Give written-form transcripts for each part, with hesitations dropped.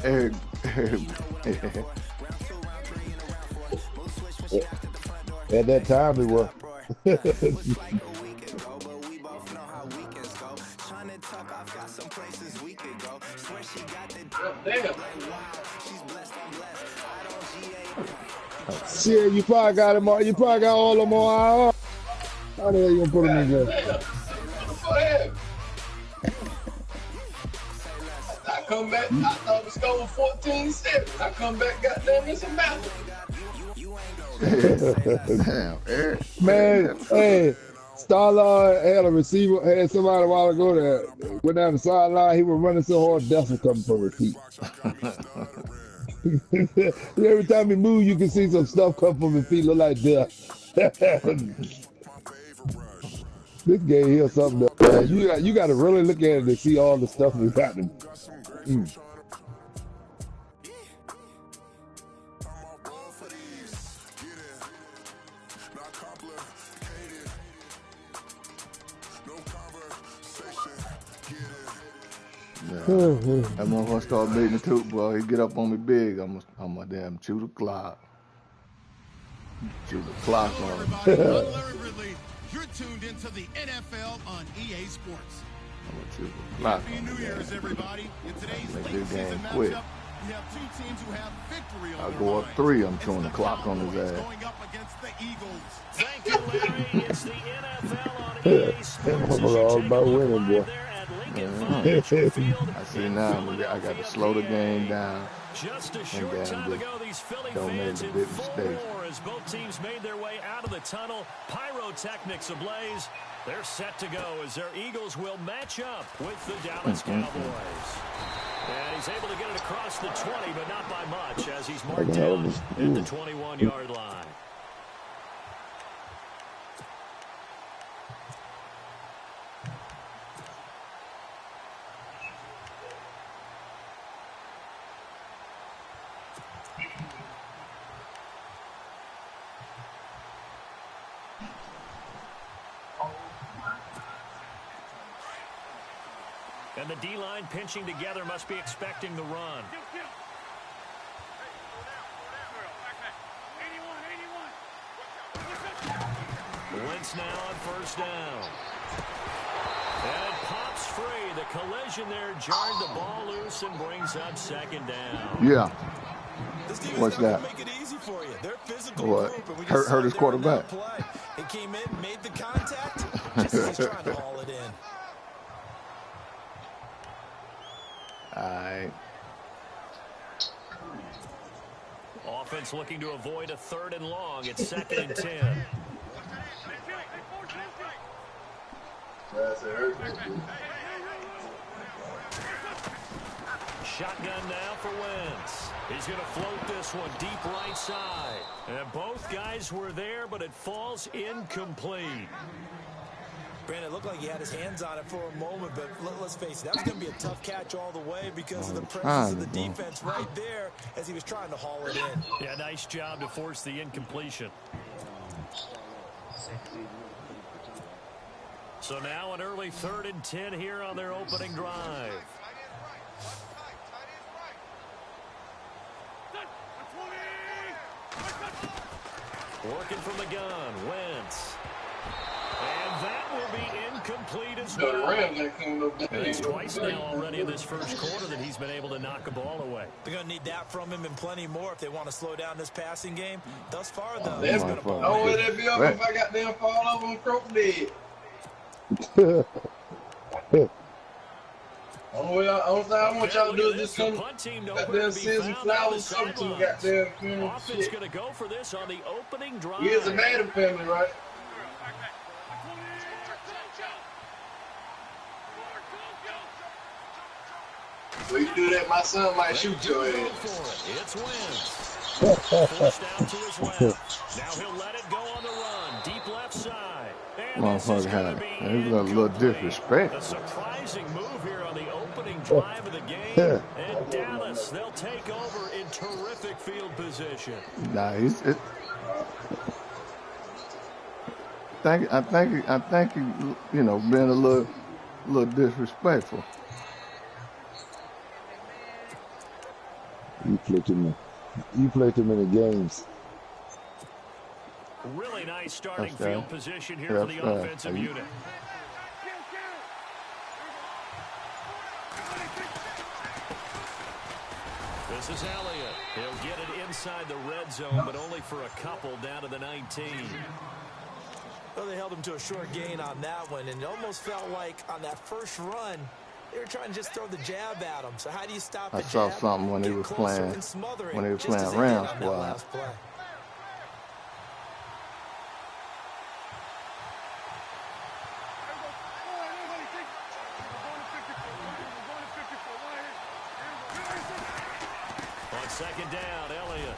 Eric. At that time, it was. Shit, you probably got him all. You probably got all of them on IR. How the hell you gonna put them in there? I come back, I thought the score was 14-7. I come back, goddamn, it's a battle. Damn, Eric. Man, hey, Starlord had a receiver, had somebody a while ago that went down the sideline. He was running so hard, death was coming from his feet. Every time he moved, you can see some stuff come from his feet, look like death. This game here, something else, man. You got to really look at it to see all the stuff we got. That motherfucker start beating the tooth, boy. He get up on me big. I'm a damn chew the clock. Chew the clock on him. You're tuned into the NFL on EA Sports. I'm gonna chew the clock Happy New Year's, everybody. In today's make late this season game matchup, quick. we have two teams who have victory on I'll their go up minds. 3. I'm chewing the clock on his ass. Going up against the Eagles. Thank you, Larry. It's the NFL on EA Sports. All about winning, boy. I see now. I got to slow the game down. Just a short time ago, these Philly fans in full roar as both teams made their way out of the tunnel. Pyrotechnics ablaze. They're set to go as their Eagles will match up with the Dallas Cowboys. And he's able to get it across the 20, but not by much as he's marked down at the 21-yard line. And the D-line pinching together must be expecting the run. Wentz now on first down. And it pops free. The collision there jarred the ball loose and brings up second down. Yeah. What's that? Make it easy for you. They're physical What? group, and we Hurt his quarterback. He came in, made the contact, just as he's trying to haul it in. All right. Offense looking to avoid a 3rd and long. It's 2nd and 10. Shotgun now for Wentz. He's going to float this one deep right side. And both guys were there, but it falls incomplete. Brandon, it looked like he had his hands on it for a moment, but let's face it, that was going to be a tough catch all the way because of the presence of the defense right there as he was trying to haul it in. Yeah, nice job to force the incompletion. So now an early 3rd and 10 here on their opening drive. Working from the gun, Wentz. And that will be incomplete as well. It's twice now already in this first quarter that he's been able to knock a ball away. They're going to need that from him and plenty more if they want to slow down this passing game. Thus far, though, He's going to ball. Oh, would it be over if I got them fall over and croak dead? Only thing I want y'all to do is just come goddamn send some flowers over to the goddamn funeral. Offense going to go for this on the opening drive. He is a Madden family, right? So you do that, my son might shoot your ass. It's Wentz. Forced out to his left. Now he'll let it go on the run. Deep left side. Motherfucker had a little disrespect. A surprising move here on the opening drive of the game. And Dallas, they'll take over in terrific field position. Nah, I think he, you know, being a little disrespectful. You play too many games. Really nice starting field position here for the offensive unit. This is Elliott. He'll get it inside the red zone, but only for a couple down to the 19. Well, they held him to a short gain on that one, and it almost felt like on that first run, they were trying to just throw the jab at him. So how do you stop the jab? I saw something when he was playing Rams squad. On second down, Elliott.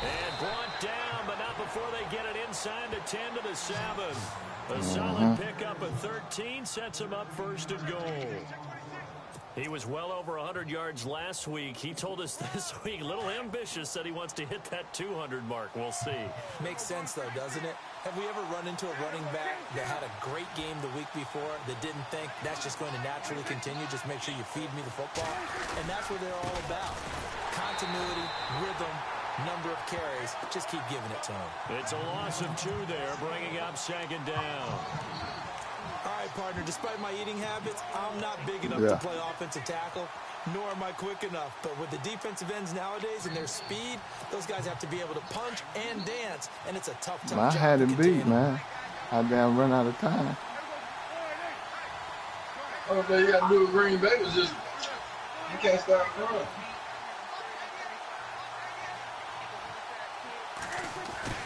And brought down, but not before they get it inside the 10 to the 7. A solid pickup of 13 sets him up first and goal. He was well over 100 yards last week. He told us this week, a little ambitious, said he wants to hit that 200 mark. We'll see. Makes sense, though, doesn't it? Have we ever run into a running back that had a great game the week before that didn't think that's just going to naturally continue? Just make sure you feed me the football. And that's what they're all about. Continuity, rhythm, number of carries. Just keep giving it to him. It's a loss of 2 there, bringing up second down. All right, partner, despite my eating habits, I'm not big enough to play offensive tackle, nor am I quick enough. But with the defensive ends nowadays and their speed, those guys have to be able to punch and dance, and it's a tough job. I had him beat, man. I damn run out of time. All you got to do with Green Bay was just, you can't stop running.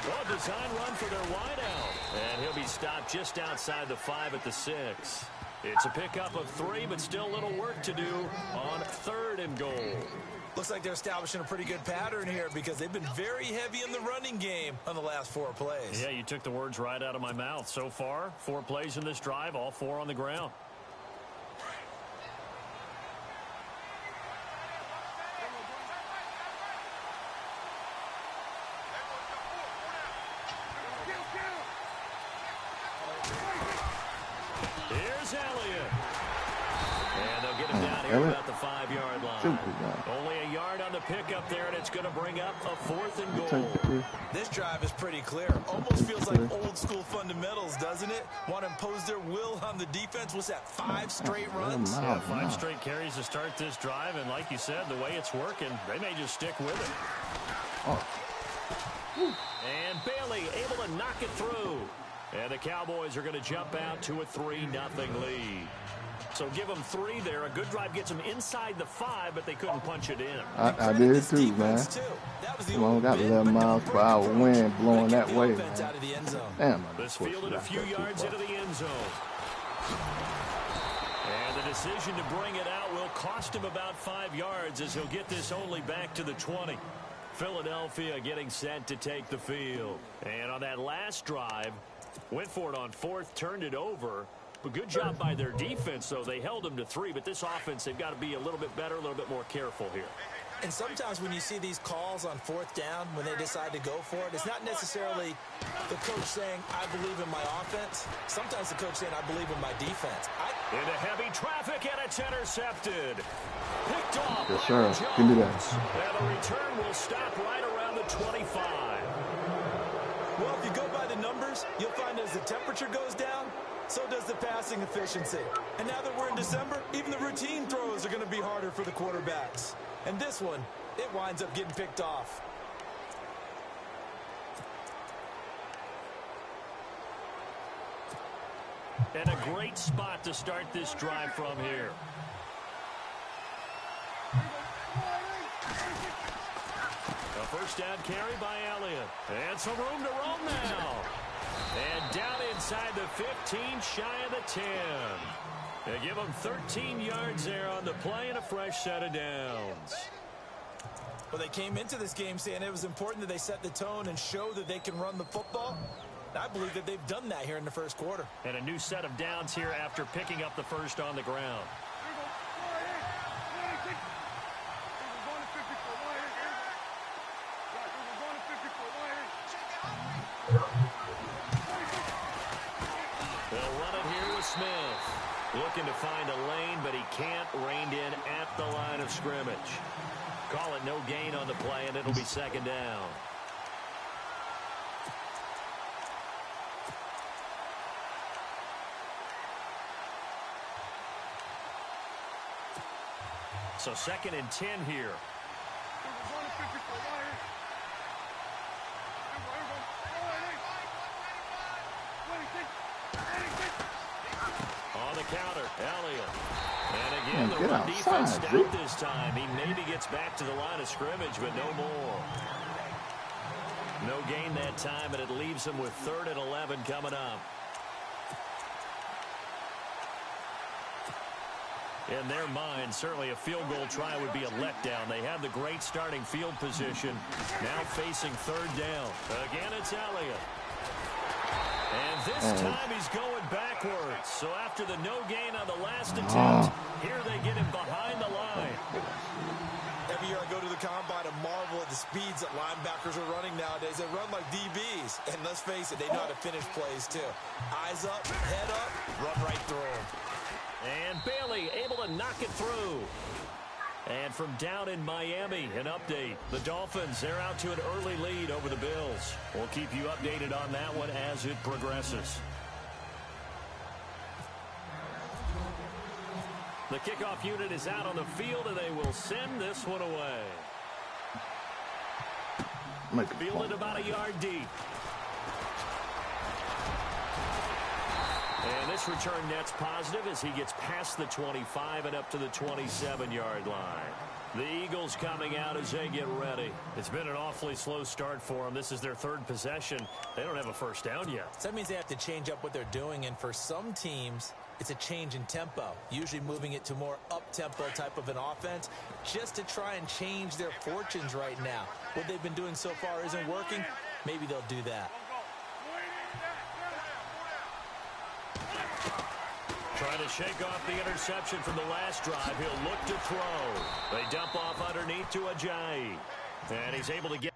Well, design run for their wideout. And he'll be stopped just outside the 5 at the 6. It's a pickup of 3, but still a little work to do on 3rd and goal. Looks like they're establishing a pretty good pattern here because they've been very heavy in the running game on the last 4 plays. Yeah, you took the words right out of my mouth. So far, 4 plays in this drive, all 4 on the ground. Here's Elliott. And they'll get him down here about the 5-yard line. Only a yard on the pickup there, and it's going to bring up a 4th and goal. This drive is pretty clear. Almost feels like old-school fundamentals, doesn't it? Want to impose their will on the defense. What's that, 5 straight runs? Yeah, 5 straight carries to start this drive, and like you said, the way it's working, they may just stick with it. And Bailey able to knock it through. And the Cowboys are going to jump out to a 3-0 lead. So give them 3 there. A good drive gets them inside the 5, but they couldn't punch it in. I did too, man. Come on, got 11 miles per hour wind blowing that way. Damn, this fielded a few yards into the end zone. And the decision to bring it out will cost him about 5 yards as he'll get this only back to the 20. Philadelphia getting set to take the field. And on that last drive, went for it on 4th, turned it over. But good job by their defense, though. They held them to 3, but this offense, they've got to be a little bit better, a little bit more careful here. And sometimes when you see these calls on 4th down, when they decide to go for it, it's not necessarily the coach saying, I believe in my offense. Sometimes the coach saying, I believe in my defense. Into heavy traffic, and it's intercepted. Picked off. Yes, sir. Give me that. And the return will stop right around the 25. Well, if you go by the numbers, you'll find as the temperature goes down, so does the passing efficiency. And now that we're in December, even the routine throws are going to be harder for the quarterbacks. And this one, it winds up getting picked off. And a great spot to start this drive from here. A first down carry by Elliott. And some room to roam now. And down inside the 15, shy of the 10. They give them 13 yards there on the play and a fresh set of downs. Well, they came into this game saying it was important that they set the tone and show that they can run the football. I believe that they've done that here in the first quarter. And a new set of downs here after picking up the first on the ground. They'll run it here with Smith. Looking to find a lane, but he can't. Reined in at the line of scrimmage. Call it no gain on the play, and it'll be second down. So 2nd and 10 here. On the counter, Elliott. And again, the run defense stout this time. He maybe gets back to the line of scrimmage, but no more. No gain that time, and it leaves him with 3rd and 11 coming up. In their mind, certainly a field goal try would be a letdown. They have the great starting field position. Now facing 3rd down. Again, it's Elliott. And this time he's going backwards. So after the no gain on the last attempt, here they get him behind the line. Every year I go to the combine and marvel at the speeds that linebackers are running nowadays. They run like DBs. And let's face it, they know how to finish plays too. Eyes up, head up, run right through them. And Bailey able to knock it through. And from down in Miami, an update. The Dolphins, they're out to an early lead over the Bills. We'll keep you updated on that one as it progresses. The kickoff unit is out on the field, and they will send this one away. Fielded about a yard deep. And this return net's positive as he gets past the 25 and up to the 27-yard line. The Eagles coming out as they get ready. It's been an awfully slow start for them. This is their 3rd possession. They don't have a first down yet. So that means they have to change up what they're doing, and for some teams, it's a change in tempo, usually moving it to more up-tempo type of an offense just to try and change their fortunes right now. What they've been doing so far isn't working. Maybe they'll do that. Trying to shake off the interception from the last drive. He'll look to throw. They dump off underneath to Ajayi. And he's able to get.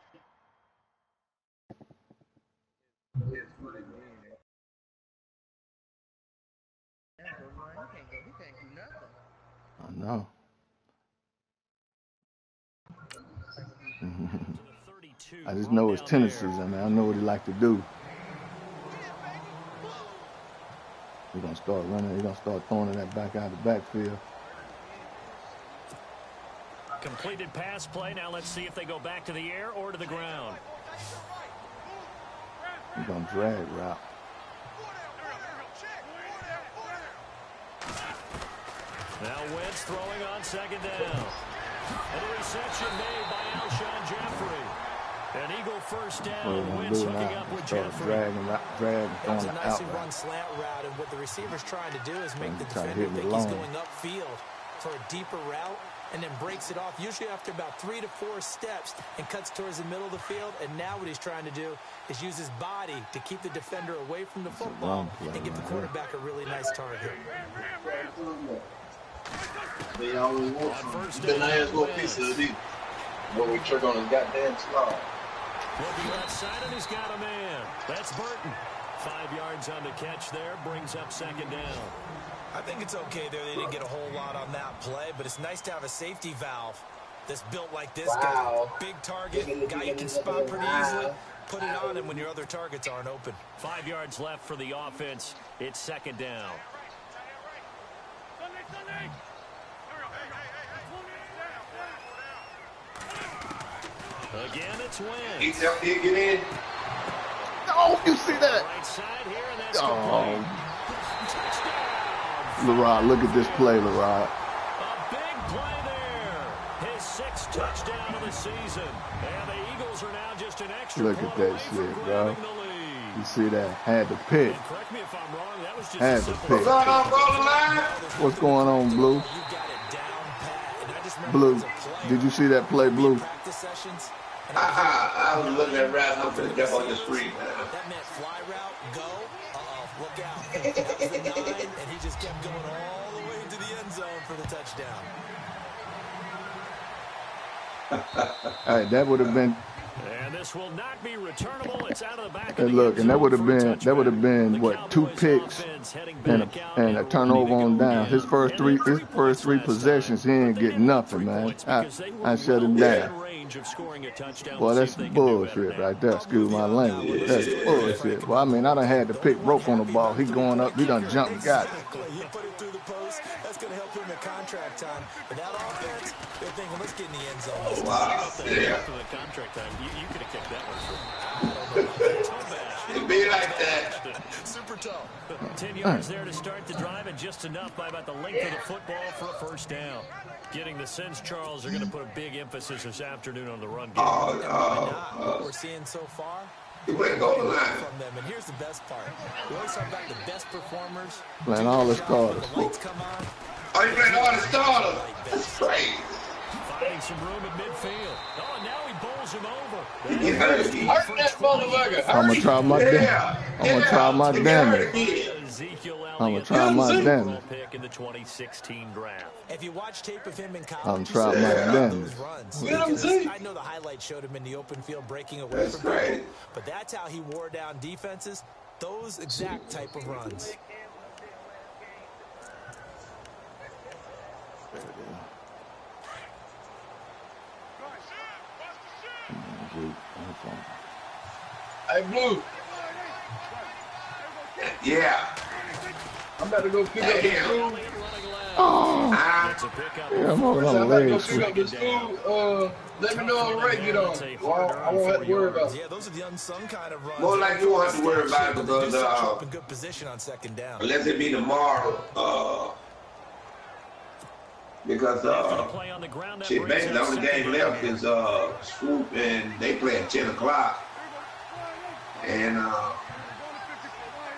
I know. I just know his tendencies. I mean, I know what he like to do. He's going to start running. He's going to start throwing that back out of the backfield. Completed pass play. Now let's see if they go back to the air or to the ground. He's going to drag route. Now Wentz throwing on 2nd down. And a reception made by Alshon Jeffrey. An Eagle first down. Wentz hooking up with Jeffrey. That's a nicely run slant route, and what the receiver's trying to do is make the defender think he's going upfield for a deeper route, and then breaks it off, usually after about 3 to 4 steps, and cuts towards the middle of the field. And now what he's trying to do is use his body to keep the defender away from the football and give the quarterback a really nice target. They always want some bananas little piece of it. But we trick on his goddamn slide. Looking outside, and he's got a man. That's Burton. 5 yards on the catch there, brings up 2nd down. I think it's okay there. They didn't get a whole lot on that play, but it's nice to have a safety valve that's built like this guy. Big target, guy you can spot pretty easily. Put it on him when your other targets aren't open. 5 yards left for the offense. It's 2nd down. Again, it's Wentz. He's up here, get in. Oh, you see that? Right side here, and that's complete. LeRod, look at this play, LeRod. A big play there. His 6th touchdown of the season. And the Eagles are now just an extra Look at that shit, bro. You see that? Had to pick. And correct me if I'm wrong, that was just Had a to simple pick. What's going on, Goldenline? What's going on, Blue? You got it down pat. And I just remember Blue, as a player, did you see that play, Blue? practice sessions, and I was looking at Rap. I'm going to jump on the screen. that meant fly route, go, look out. That was the 9, and he just kept going all the way into the end zone for the touchdown. All right, that would have been And this will not be returnable. It's out of the back. And look, and that would have been what, 2 picks and a turnover on down. His first three possessions, he ain't getting nothing, man. I shut him down. Boy, that's bullshit right there. Excuse my language. That's bullshit. Well, I mean, I done had to pick rope on the ball. He going up. He done jumped and got it. He put it through the post. That's going to help him in contract time. But that offense, they're thinking, let's get in the end zone. Oh, wow. Yeah. After the contract time, you could have kicked that one. It'd be like that. Super tough. 10 yards there to start the drive, and just enough by about the length of the football for a first down. Getting the sense Charles are going to put a big emphasis this afternoon on the run game. What we're seeing so far, He went Goldenline. from them. And here's the best part. We always talk about the best performers. Playing all the starters. The lights come on. Oh, you playing all the starters. That's crazy. Finding some room at midfield. Oh, and now he bowls him over. He hurt me. Hurt that motherfucker. I'm gonna try my damage. I'm gonna try my damage. Ezekiel I'm gonna try my damage. pick in the 2016 draft. If you watch tape of him in college, I'm trying my damage. I know the highlights showed him in the open field breaking away That's from great. people, but that's how he wore down defenses. Those exact type of runs. Hey, Blue. Yeah. I'm about to go pick up the school. Yeah, I'm over I'm on the about to go leg. pick up the school. Let me know when Ray get on. Well, I won't have to worry about it. Yeah, those are the unsung kind of runs. More like you won't have to worry about it They because, set you up in good position on second down. unless it be tomorrow, because, Play on the ground, that shit, brings basically the up only second game down left here. is, Swoop, and they play at 10 o'clock. And,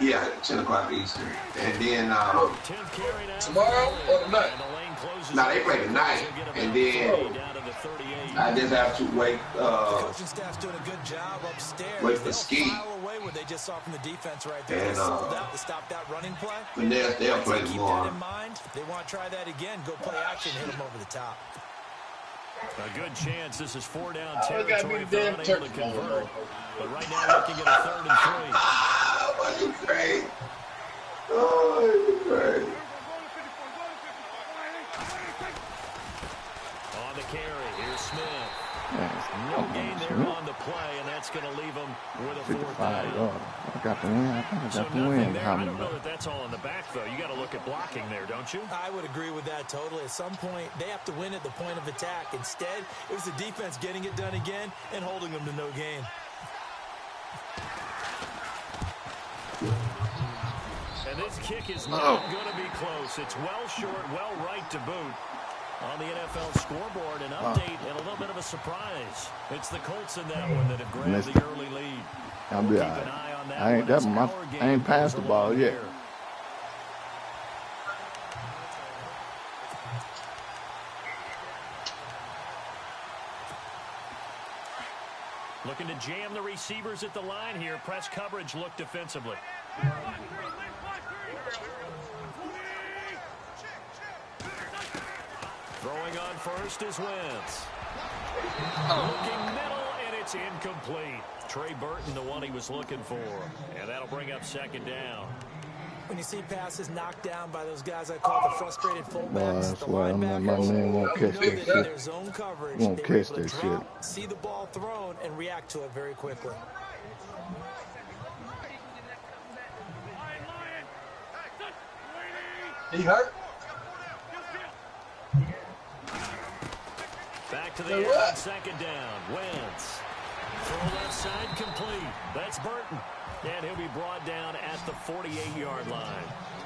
yeah, 10 o'clock Eastern. And then, 10th carry now. tomorrow or tonight? And the lane closes. Nah, they play tonight. And then Down to the 38. I just have to wait, Coaching staff's doing a good job upstairs. Wait for They'll Ski. file away what they just saw from the defense right there. And, They sold out to stop that running play. Finesse, they'll play Keep that tomorrow. in mind. They want to try that again. Go play action, hit them over the top. A good chance this is 4 down I gotta territory be if the they're damn unable to turkey. convert. But right now looking at a 3rd and 3. Ah, what is great. Oh, it's great. On the carry, here's Smith. Yeah, No gain there on the play, and that's going to leave him with a 4th 55 down. yards. I got the win. I think I So got the nothing win. there. I don't know that that's all in the back, though. You got to look at blocking there, don't you? I would agree with that totally. At some point, they have to win at the point of attack. Instead, it was the defense getting it done again and holding them to no gain. And this kick is not going to be close. It's well short, well right to boot. On the NFL scoreboard, an update and a little bit of a surprise. It's the Colts in that one that have grabbed the early lead. I'll be all right. I ain't passed the ball yet. Looking to jam the receivers at the line here. Press coverage look defensively. Throwing on first is Wentz. Looking middle, and it's incomplete. Trey Burton, the one he was looking for. And that'll bring up 2nd down. When you see passes knocked down by those guys I call the frustrated fullbacks, That's the why my linebackers, man won't catch know that that in their shit. zone coverage, Won't they were catch able to that drop, see the ball thrown, and react to it very quickly. He hurt? Back to the air on 2nd down. Wentz. Throw left side complete. That's Burton. And he'll be brought down at the 48-yard line.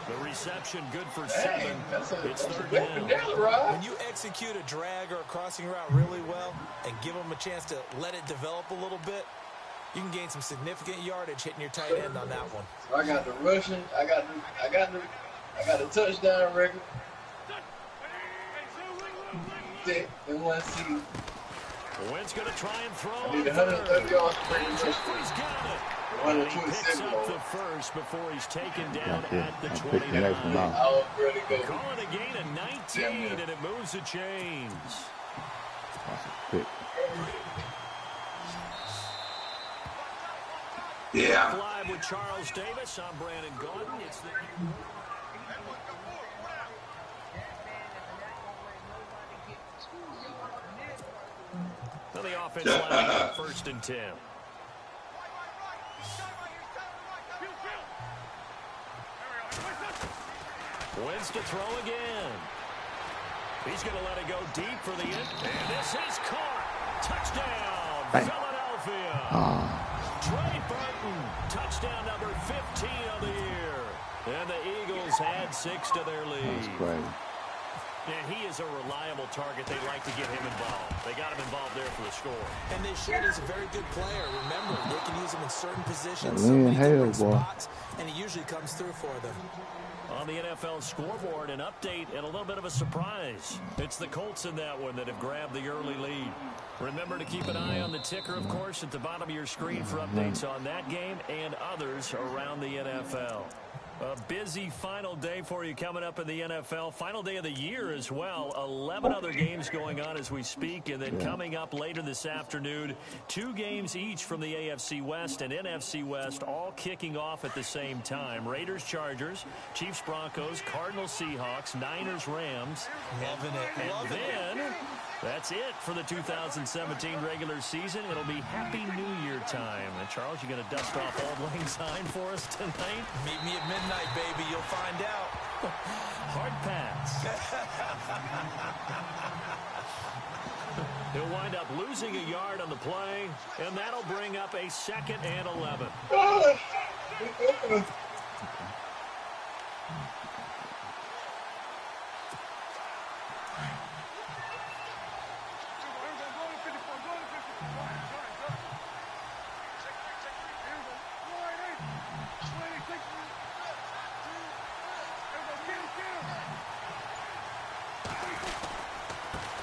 The reception good for 7. It's 3rd down. When you execute a drag or a crossing route really well and give them a chance to let it develop a little bit, you can gain some significant yardage hitting your tight end on that one. So I got the rushing. I got the touchdown record. In one season. Wentz going to try and throw. I need 130 yards. He's got it. And he picks up the first before he's taken down at the 29. I was ready to go. Call it a gain of 19, and it moves the chains. That's a pick. Yeah. Live with Charles Davis. I'm Brandon Gaudin. It's the offense line up 1st and 10. Wins to throw again. He's going to let it go deep for the end. And this is caught. Touchdown, Philadelphia. Trey Burton, touchdown number 15 of the year. And the Eagles add 6 to their lead. That's great. And he is a reliable target. They like to get him involved. They got him involved there for the score. And they should. He's a very good player. Remember, they can use him in certain positions, so many different boy. spots, and he usually comes through for them. On the NFL scoreboard, an update and a little bit of a surprise. It's the Colts in that one that have grabbed the early lead. Remember to keep an eye on the ticker, of course, at the bottom of your screen for updates on that game and others around the NFL. A busy final day for you coming up in the NFL. Final day of the year as well. 11 other games going on as we speak. And then coming up later this afternoon, 2 games each from the AFC West and NFC West, all kicking off at the same time. Raiders, Chargers, Chiefs, Broncos, Cardinals, Seahawks, Niners, Rams. Loving it. And then that's it for the 2017 regular season. It'll be Happy New Year time. And Charles, you going to dust off Auld Lang Syne for us tonight? Meet me at midnight, baby. You'll find out. Hard pass. He'll wind up losing a yard on the play, and that'll bring up a 2nd and 11.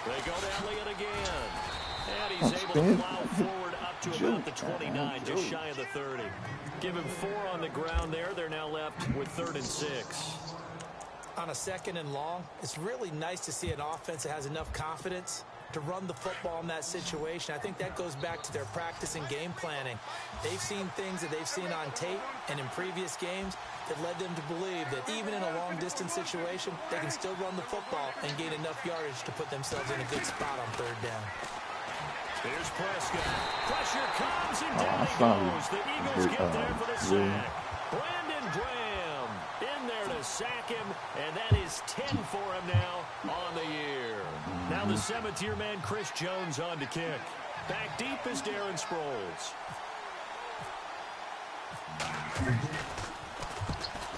They go to Elliott again. And he's able to plow forward up to about the 29, just shy of the 30. Give him 4 on the ground there. They're now left with 3rd and 6. On a 2nd and long, it's really nice to see an offense that has enough confidence to run the football in that situation. I think that goes back to their practice and game planning. They've seen things that they've seen on tape and in previous games that led them to believe that even in a long-distance situation, they can still run the football and gain enough yardage to put themselves in a good spot on 3rd down. Here's Prescott. Pressure comes, and down he goes. The Eagles get there for the sack. Brandon Graham in there to sack him, and that is 10 for him now on the year. Now the 7th-year man, Chris Jones, on to kick. Back deep is Darren Sproles.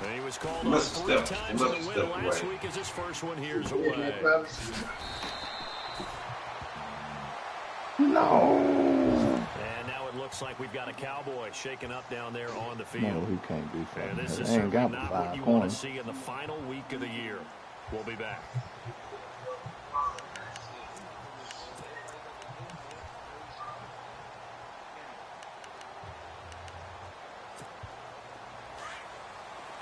And he was called on 3 times in the win last week as his first one here's away. No. And now it looks like we've got a Cowboy shaking up down there on the field. No, he can't be fair. And this is ain't got not 5 what you corners. want to see in the final week of the year. We'll be back.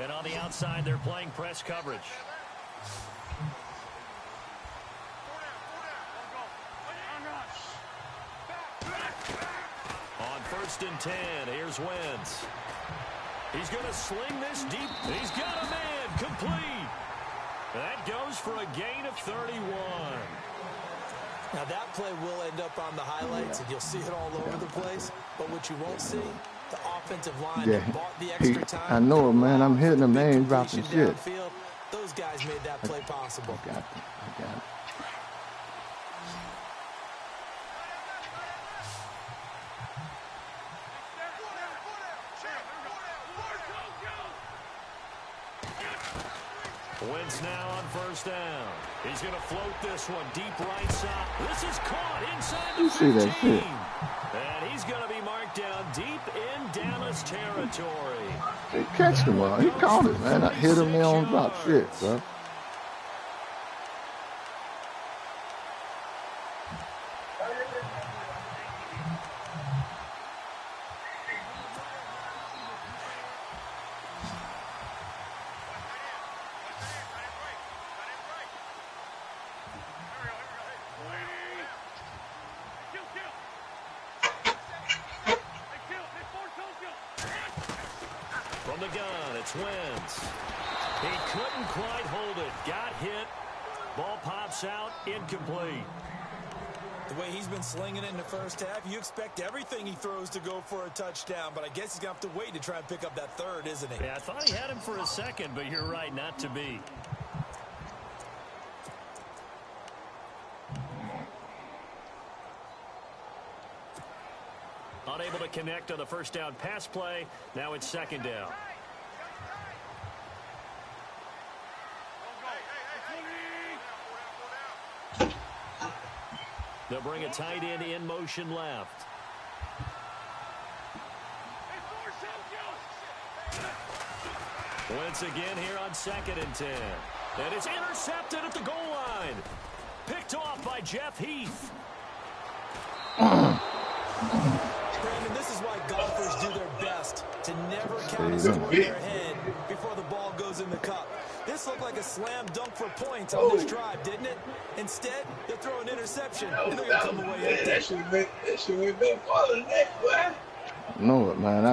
And on the outside, they're playing press coverage. On 1st and 10, here's Wentz. He's going to sling this deep. He's got a man, complete. That goes for a gain of 31. Now that play will end up on the highlights, and you'll see it all over the place. But what you won't see, the offensive line that bought the extra time. I know it, man. I'm hitting them. They ain't dropping shit. Downfield. Those guys made that play possible. I got it. I got it. Wentz now on 1st down. He's going to float this one deep right side. This is caught inside the 15. You see that shit? And he's going to be marked down deep in Dallas territory. He catched him well. He caught it, man. I hit him there on drop shit, bro. the gun, it's Wentz. He couldn't quite hold it. Got hit. Ball pops out, incomplete. The way he's been slinging it in the first half, you expect everything he throws to go for a touchdown, but I guess he's going to have to wait to try and pick up that third, isn't he? Yeah, I thought he had him for a second, but you're right, not to be. Unable to connect on the first down pass play. Now it's second down. They'll bring a tight end in motion left. Once again here on 2nd and 10. And it's intercepted at the goal line. Picked off by Jeff Heath. Brandon, this is why golfers do their best to never count a score in their head before the ball goes in the cup. This looked like a slam dunk for points on this drive, didn't it? Instead, they throw an interception, and they're going to come away empty. That should have been farther than that, boy. No, man, I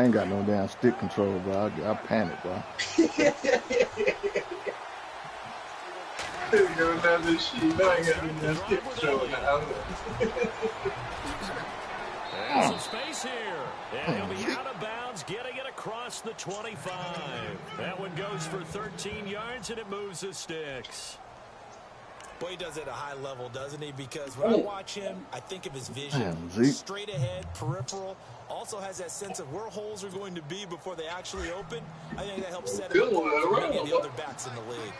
ain't got no damn stick control, bro. I panic, bro. There's some space here. And he'll be out of bounds, getting it across the 25. That one goes for 13 yards, and it moves the sticks. Boy, he does it at a high level, doesn't he? Because when I watch him, I think of his vision. Straight ahead, peripheral. Also has that sense of where holes are going to be before they actually open. I think that helps set him up for many of the other backs in the league.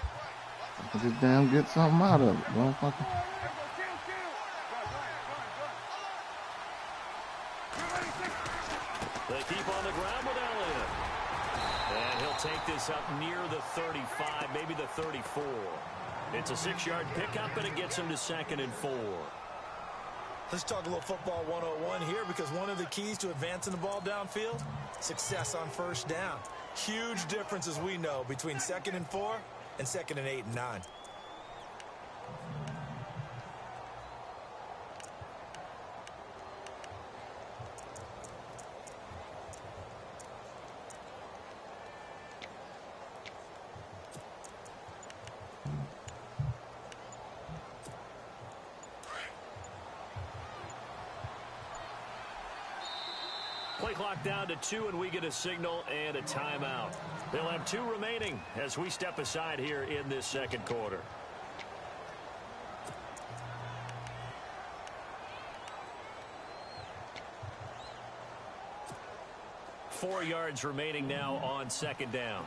Just damn get something out of it, motherfucker. They keep on the ground with Elliott. And he'll take this up near the 35, maybe the 34. It's a 6-yard pickup, and it gets him to 2nd and 4. Let's talk a little football 101 here, because one of the keys to advancing the ball downfield, success on first down. Huge difference, as we know, between 2nd and 4 and 2nd and 8 and 9. Play clock down to 2, and we get a signal and a timeout. They'll have 2 remaining as we step aside here in this second quarter. Four yards remaining now on 2nd down.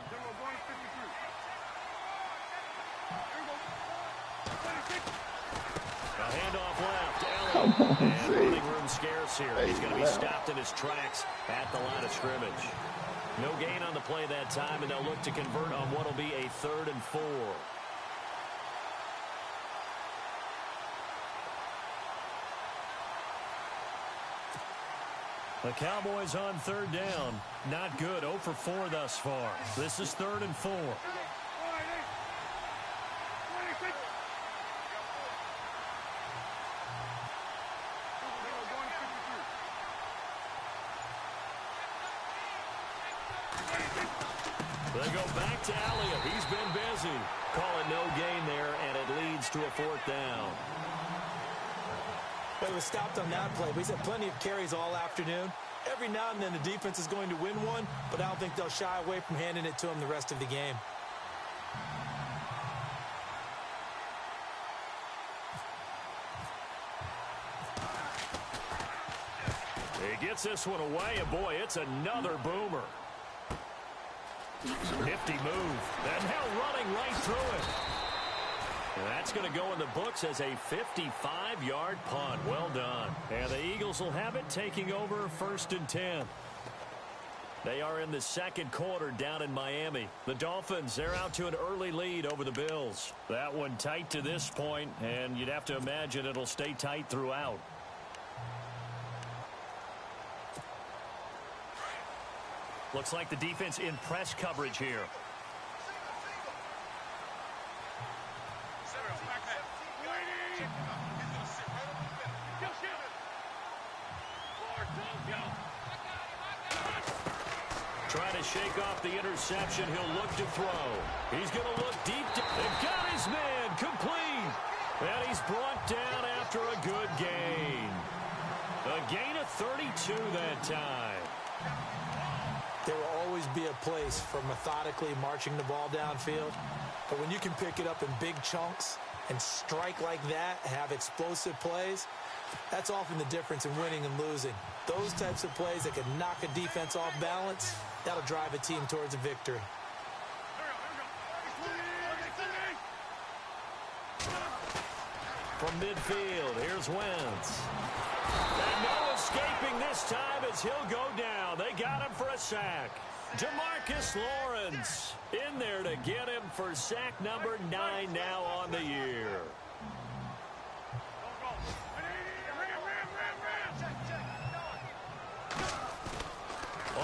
A handoff left. Allen. And running room scarce here. He's going to be stopped in his tracks at the line of scrimmage. No gain on the play that time, and they'll look to convert on what will be a 3rd and 4. The Cowboys on 3rd down. Not good. 0 for 4 thus far. This is 3rd and 4. They go back to Elliott. He's been busy. Call it no gain there, and it leads to a 4th down. Well, he was stopped on that play, but he's had plenty of carries all afternoon. Every now and then the defense is going to win one, but I don't think they'll shy away from handing it to him the rest of the game. He gets this one away, and boy, it's another boomer. Nifty move. And now running right through it. And that's going to go in the books as a 55-yard punt. Well done. And the Eagles will have it, taking over 1st and 10. They are in the second quarter down in Miami. The Dolphins, they're out to an early lead over the Bills. That one tight to this point, and you'd have to imagine it'll stay tight throughout. Looks like the defense in press coverage here. Trying to shake off the interception. He'll look to throw. He's going to look deep. They've got his man complete. And he's brought down after a good gain. A gain of 32 that time. There will always be a place for methodically marching the ball downfield. But when you can pick it up in big chunks and strike like that, have explosive plays, that's often the difference in winning and losing. Those types of plays that can knock a defense off balance, that'll drive a team towards a victory. From midfield, here's Wentz. And no escaping this time as he'll go down. They got him for a sack. Demarcus Lawrence in there to get him for sack number 9 now on the year.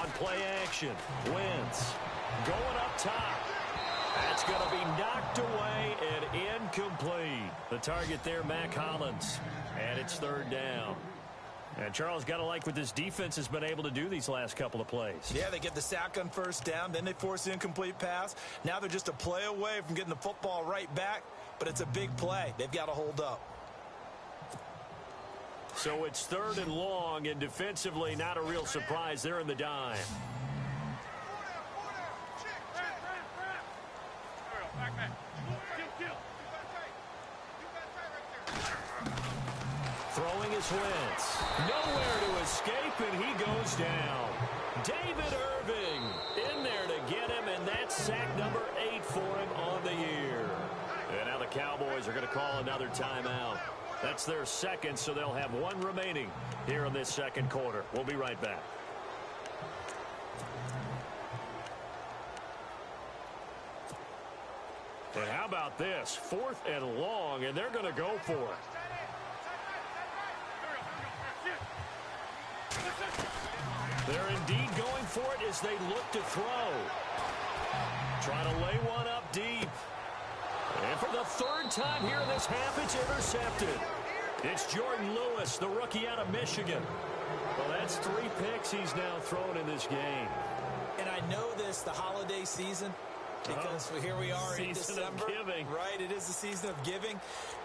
On play action, Wentz going up top. That's going to be knocked away and incomplete. The target there, Mac Hollins. And it's 3rd down. And Charles, got to like what this defense has been able to do these last couple of plays. Yeah, they get the sack on 1st down, then they force the incomplete pass. Now they're just a play away from getting the football right back, but it's a big play. They've got to hold up. So it's 3rd and long, and defensively not a real surprise. They're in the dime. Throwing his Wentz. Nowhere to escape, and he goes down. David Irving in there to get him, and that's sack number 8 for him on the year. And now the Cowboys are going to call another timeout. That's their second, so they'll have 1 remaining here in this 2nd quarter. We'll be right back. And how about this? 4th and long, and they're going to go for it. They're indeed going for it as they look to throw. Trying to lay one up deep. And for the 3rd time here in this half, it's intercepted. It's Jordan Lewis, the rookie out of Michigan. Well, that's 3 picks he's now thrown in this game. And I know this, the holiday season, because here we are in December. Right, it is the season of giving.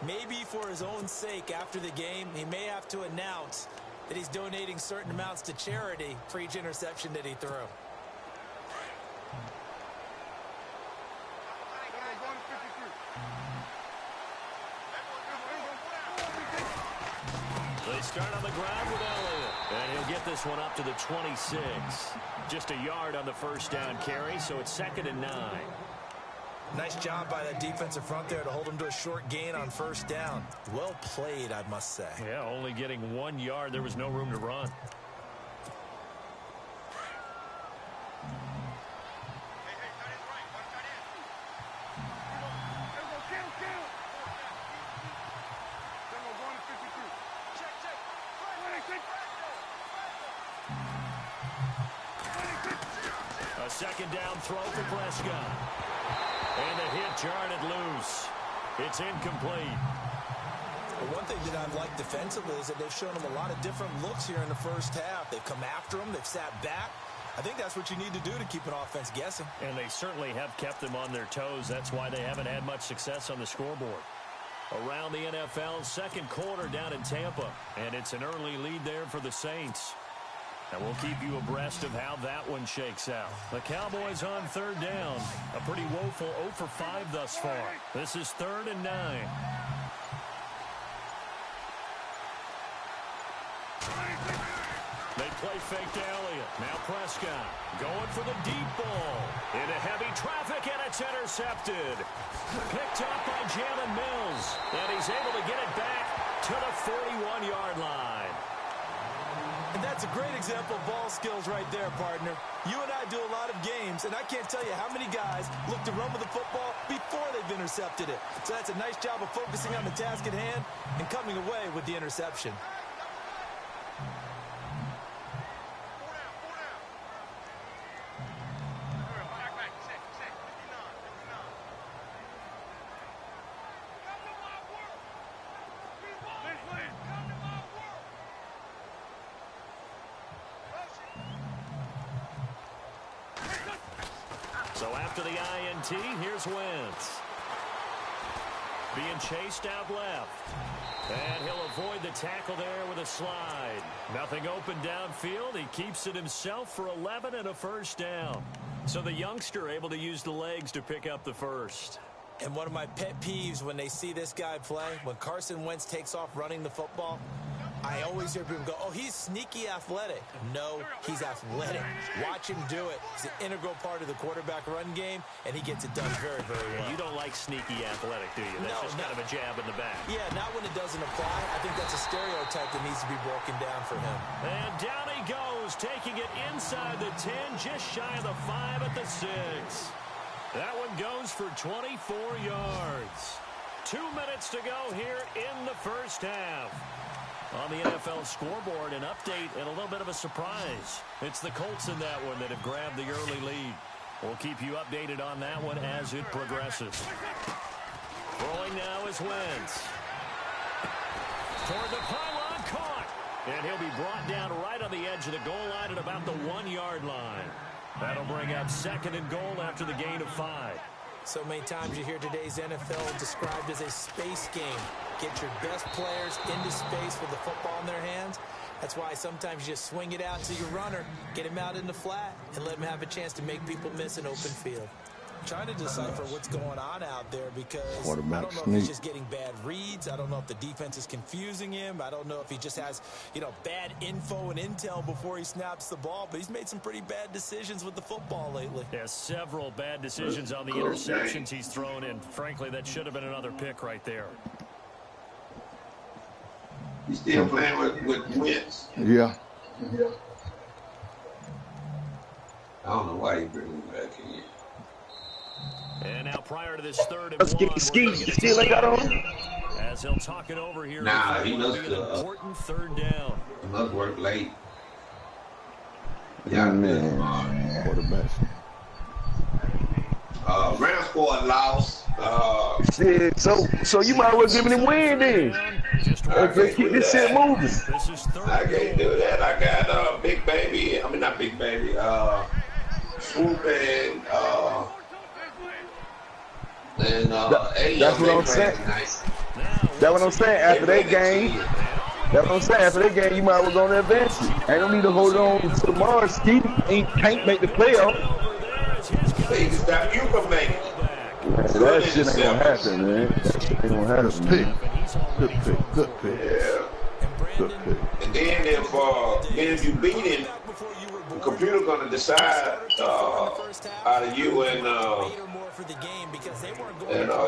Maybe for his own sake after the game, he may have to announce that he's donating certain amounts to charity for each interception that he threw. They start on the ground with Elliott. And he'll get this one up to the 26. Just a yard on the 1st down carry, so it's 2nd and 9. Nice job by that defensive front there to hold him to a short gain on 1st down. Well played, I must say. Yeah, only getting 1 yard. There was no room to run. A 2nd down throw for Prescott. And the hit jarred it loose. It's incomplete. Well, one thing that I've liked defensively is that they've shown him a lot of different looks here in the 1st half. They've come after him. They've sat back. I think that's what you need to do to keep an offense guessing. And they certainly have kept them on their toes. That's why they haven't had much success on the scoreboard. Around the NFL, 2nd quarter down in Tampa. And it's an early lead there for the Saints. And we'll keep you abreast of how that one shakes out. The Cowboys on 3rd down. A pretty woeful 0 for 5 thus far. This is 3rd and 9. They play fake to Elliott. Now Prescott going for the deep ball. Into heavy traffic, and it's intercepted. Picked up by Jalen Mills. And he's able to get it back to the 41-yard line. And that's a great example of ball skills right there, partner. You and I do a lot of games, and I can't tell you how many guys look to run with the football before they've intercepted it. So that's a nice job of focusing on the task at hand and coming away with the interception. So after the INT, here's Wentz. Being chased out left. And he'll avoid the tackle there with a slide. Nothing open downfield. He keeps it himself for 11 and a first down. So the youngster able to use the legs to pick up the first. And one of my pet peeves when they see this guy play, when Carson Wentz takes off running the football, I always hear people go, oh, he's sneaky athletic. No, he's athletic. Watch him do it. He's an integral part of the quarterback run game, and he gets it done very, very well. You don't like sneaky athletic, do you? That's just kind of a jab in the back. Yeah, not when it doesn't apply. I think that's a stereotype that needs to be broken down for him. And down he goes, taking it inside the 10, just shy of the 5 at the 6. That one goes for 24 yards. 2 minutes to go here in the first half. On the NFL scoreboard, an update and a little bit of a surprise. It's the Colts in that one that have grabbed the early lead. We'll keep you updated on that one as it progresses. Throwing now is Wentz. Toward the pylon, caught. And he'll be brought down right on the edge of the goal line at about the 1-yard line. That'll bring up 2nd and goal after the gain of 5. So many times you hear today's NFL described as a space game. Get your best players into space with the football in their hands. That's why sometimes you just swing it out to your runner, get him out in the flat, and let him have a chance to make people miss an open field. Trying to decipher what's going on out there because I don't know if he's just getting bad reads. I don't know if the defense is confusing him. I don't know if he just has, bad info and intel before he snaps the ball. But he's made some pretty bad decisions with the football lately. Yeah, several bad decisions on the interceptions he's thrown in. Frankly, that should have been another pick right there. He's still playing with Wentz. Yeah. I don't know why he bring him back in. And now prior to this 3rd and 1, still ain't got on. As he'll talk it over here. Nah, he knows an important 3rd down. He must work late. Yeah, man. Quarterbacks. Rams scored lost. Shit, so you might as well give him win then. Let's keep this shit moving. I can't do that. I got Big Baby. I mean, not Big Baby. Swoop and that's what I'm saying. That's what I'm saying. After that game, you might as well go on that bench. Ain't no need to hold on to tomorrow. Steve can't make the playoff. You can make it. That shit ain't gonna happen, man. That shit ain't gonna happen, man. Good pick. Yeah. Good pick. And then if you beat him, the computer gonna decide out of you and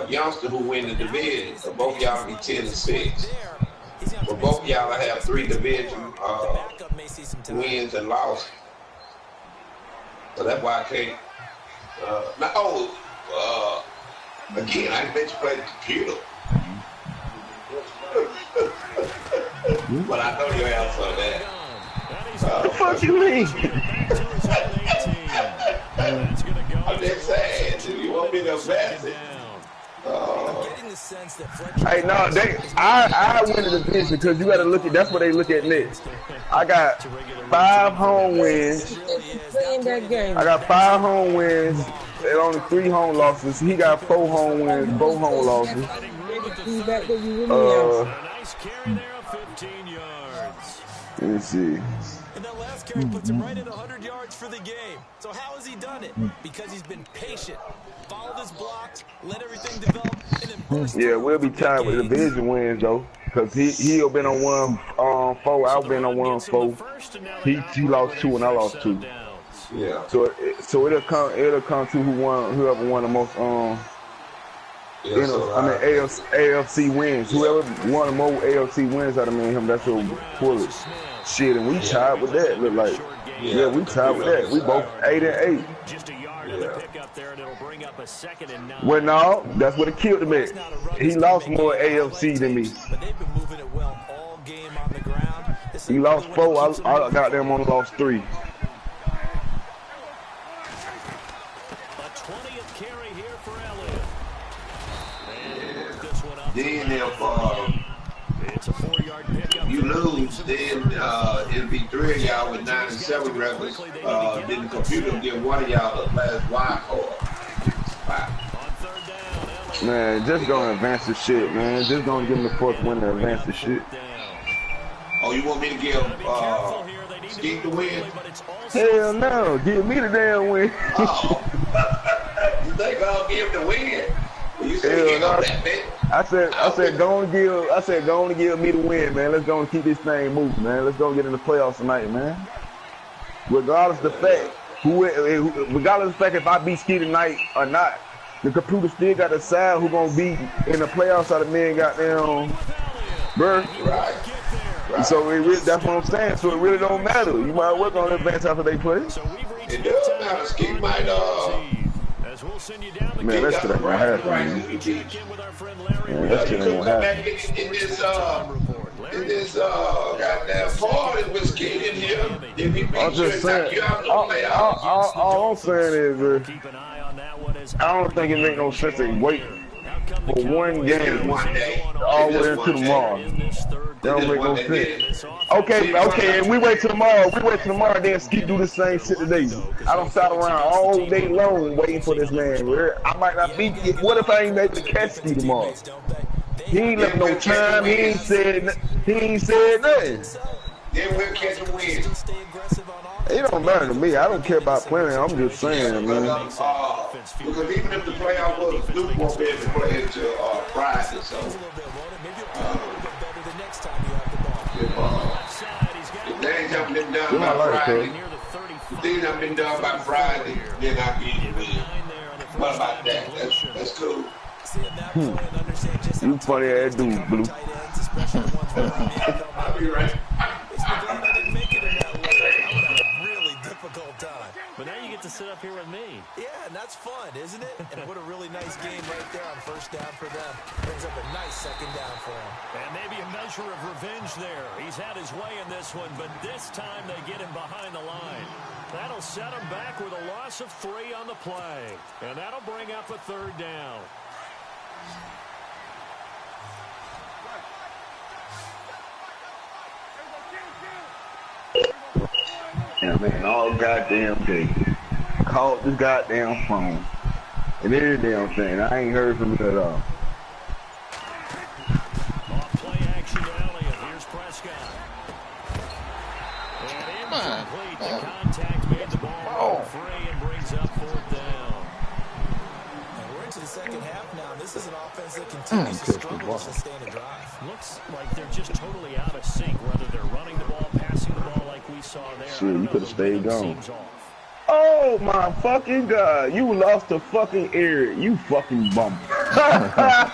youngster who win the division. So both y'all be 10-6. But both y'all have 3 division wins and losses. So that's why I can't. Again, I bet you play the computer. But I know your answer on that. What the fuck you mean? I'm just saying, you want me to pass it? Hey, no, I win the division because you got to look at, that's what they look at next. I got 5 home wins. I got 5 home wins and only 3 home losses. He got 4 home wins, 4 home losses. Nice carry there of 15 yards. Let me see. And that last carry puts him right at 100 yards for the game. So how has he done it? Because he's been patient, followed his blocks, let everything develop, and then burst. Yeah, we'll be tied with the division wins though, because he'll been on 1-4. I've been on 1-4. He lost 2 and I lost 2. Yeah. So it'll come to whoever won the most AFC wins. Whoever won the most AFC wins out of me and him, that's who pull it. Shit, and we tied with that. Look like, yeah, we tied with that. We both 8-8. Just a yard of the pickup there, and it'll bring up a 2nd and 9. Well, no, that's what it killed him at. He lost more AFC than me. But they've been moving it well all game on the ground. He lost 4. I got them on lost 3. A 20th carry here for Elliott. And this one up. Then It's a 4-yard pickup. you lose, then it'll be 3 of y'all with 9-7 records. Then the computer will give one of y'all the last wild card. Man, just gonna advance the shit, man. Just gonna give him the first win to advance the shit. Oh, you want me to give Steve the win? Hell no, give me the damn win. Oh. You think I'll give the win? You said that, man. I said, go on and give me the win, man. Let's go and keep this thing moving, man. Let's go and get in the playoffs tonight, man. Regardless of the fact, if I beat Ski tonight or not, the computer still got to decide who gonna be in the playoffs out of me and goddamn, bro. Right. So that's what I'm saying. So it really don't matter. You might work on advance after they play. It does matter. Ski might man, that shit ain't gonna happen, man. Man, that shit ain't gonna happen. In this goddamn party with Ski in here, if he beats you and knock you out the playoffs. All I'm saying is, bro, I don't think it make no sense to wait for one game all the way into tomorrow. That don't make no sense. Okay, and we wait till tomorrow. Then Ski do the same shit today. I don't sat around all day long waiting for this man. I might not be. What if I ain't able to catch Ski tomorrow? He ain't left no time. He ain't said nothing. Then we'll catch a win. It don't matter to me. I don't care about playing. I'm just saying, man. Because even if the playoff was Duke won't be able to play until Friday, so. If things haven't been done by Friday, then I'll give you the win. What about that? That's cool. You funny ass dude, Blue. I'll be right. But now you get to sit up here with me. Yeah, and that's fun, isn't it? And what a really nice game right there on first down for them. Brings up a nice second down for him. And maybe a measure of revenge there. He's had his way in this one, but this time they get him behind the line. That'll set him back with a loss of 3 on the play. And that'll bring up a third down. Yeah, man, all goddamn day. Called this goddamn phone. And every damn thing. I ain't heard from you at all. Off play action to Elliott. Here's Prescott. And incomplete. The contact made the ball free and brings up 4th down. And we're into the second half now. This is an offense that continues to struggle to sustain a drive. Looks like they're just totally out of sync, whether they're running the ball, passing the ball like we saw there. Shit, you could have stayed gone. Oh my fucking God, you lost the fucking air, you fucking bum. I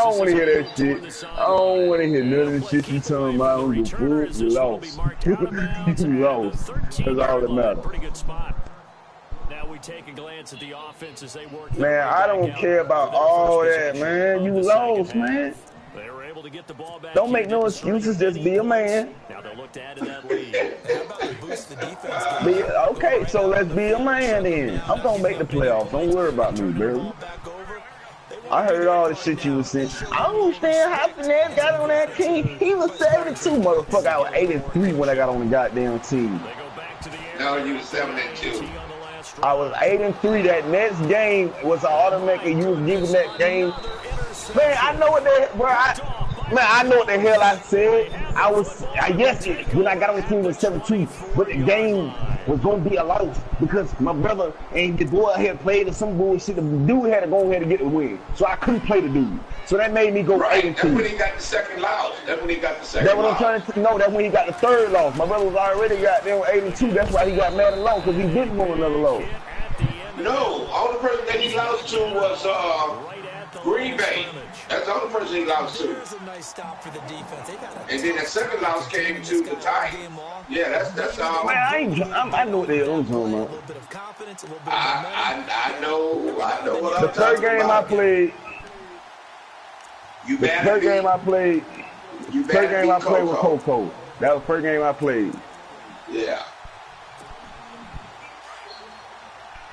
don't want to hear that shit. I don't want to hear none of the shit you talking about. You lost. You lost. That's all that matters. Now we take a glance at the offense as they work. Man, I don't care about all that, man. You lost, man. They were able to get the ball back. Don't make no excuses, just be a man. Now they'll look to add to that lead. How about they boost the defense? Okay, so let's be a man then. I'm gonna make the playoffs. Don't worry about me, baby. I heard all the shit you was saying. I don't understand how Finesse got on that team. He was 72, motherfucker. I was 83 when I got on the goddamn team. No, you was 72. I was 8-3. That next game was an automatic. You was giving that game. Man, I know what the bro. I know what the hell I said. I guess when I got on the team was 72, but the game was gonna be a loss because my brother and the boy had played and some bullshit. The dude had to go ahead and get the win, so I couldn't play the dude. So that made me go 8-2. That's when he got the second loss. That's when he got the second. That's what I'm trying to know. That's when he got the third loss. My brother was already got there 82. That's why he got mad and lost because he didn't want another loss. No, all the person that he lost to was Green Bay. That's the only person he lost to. And then the second loss came to the Titans. Yeah, that's all. Man, I know what the hell I'm talking about. I know what I'm talking about. The third game I played. The third game I played. Third game I played with Coco. That was the first game I played. Yeah.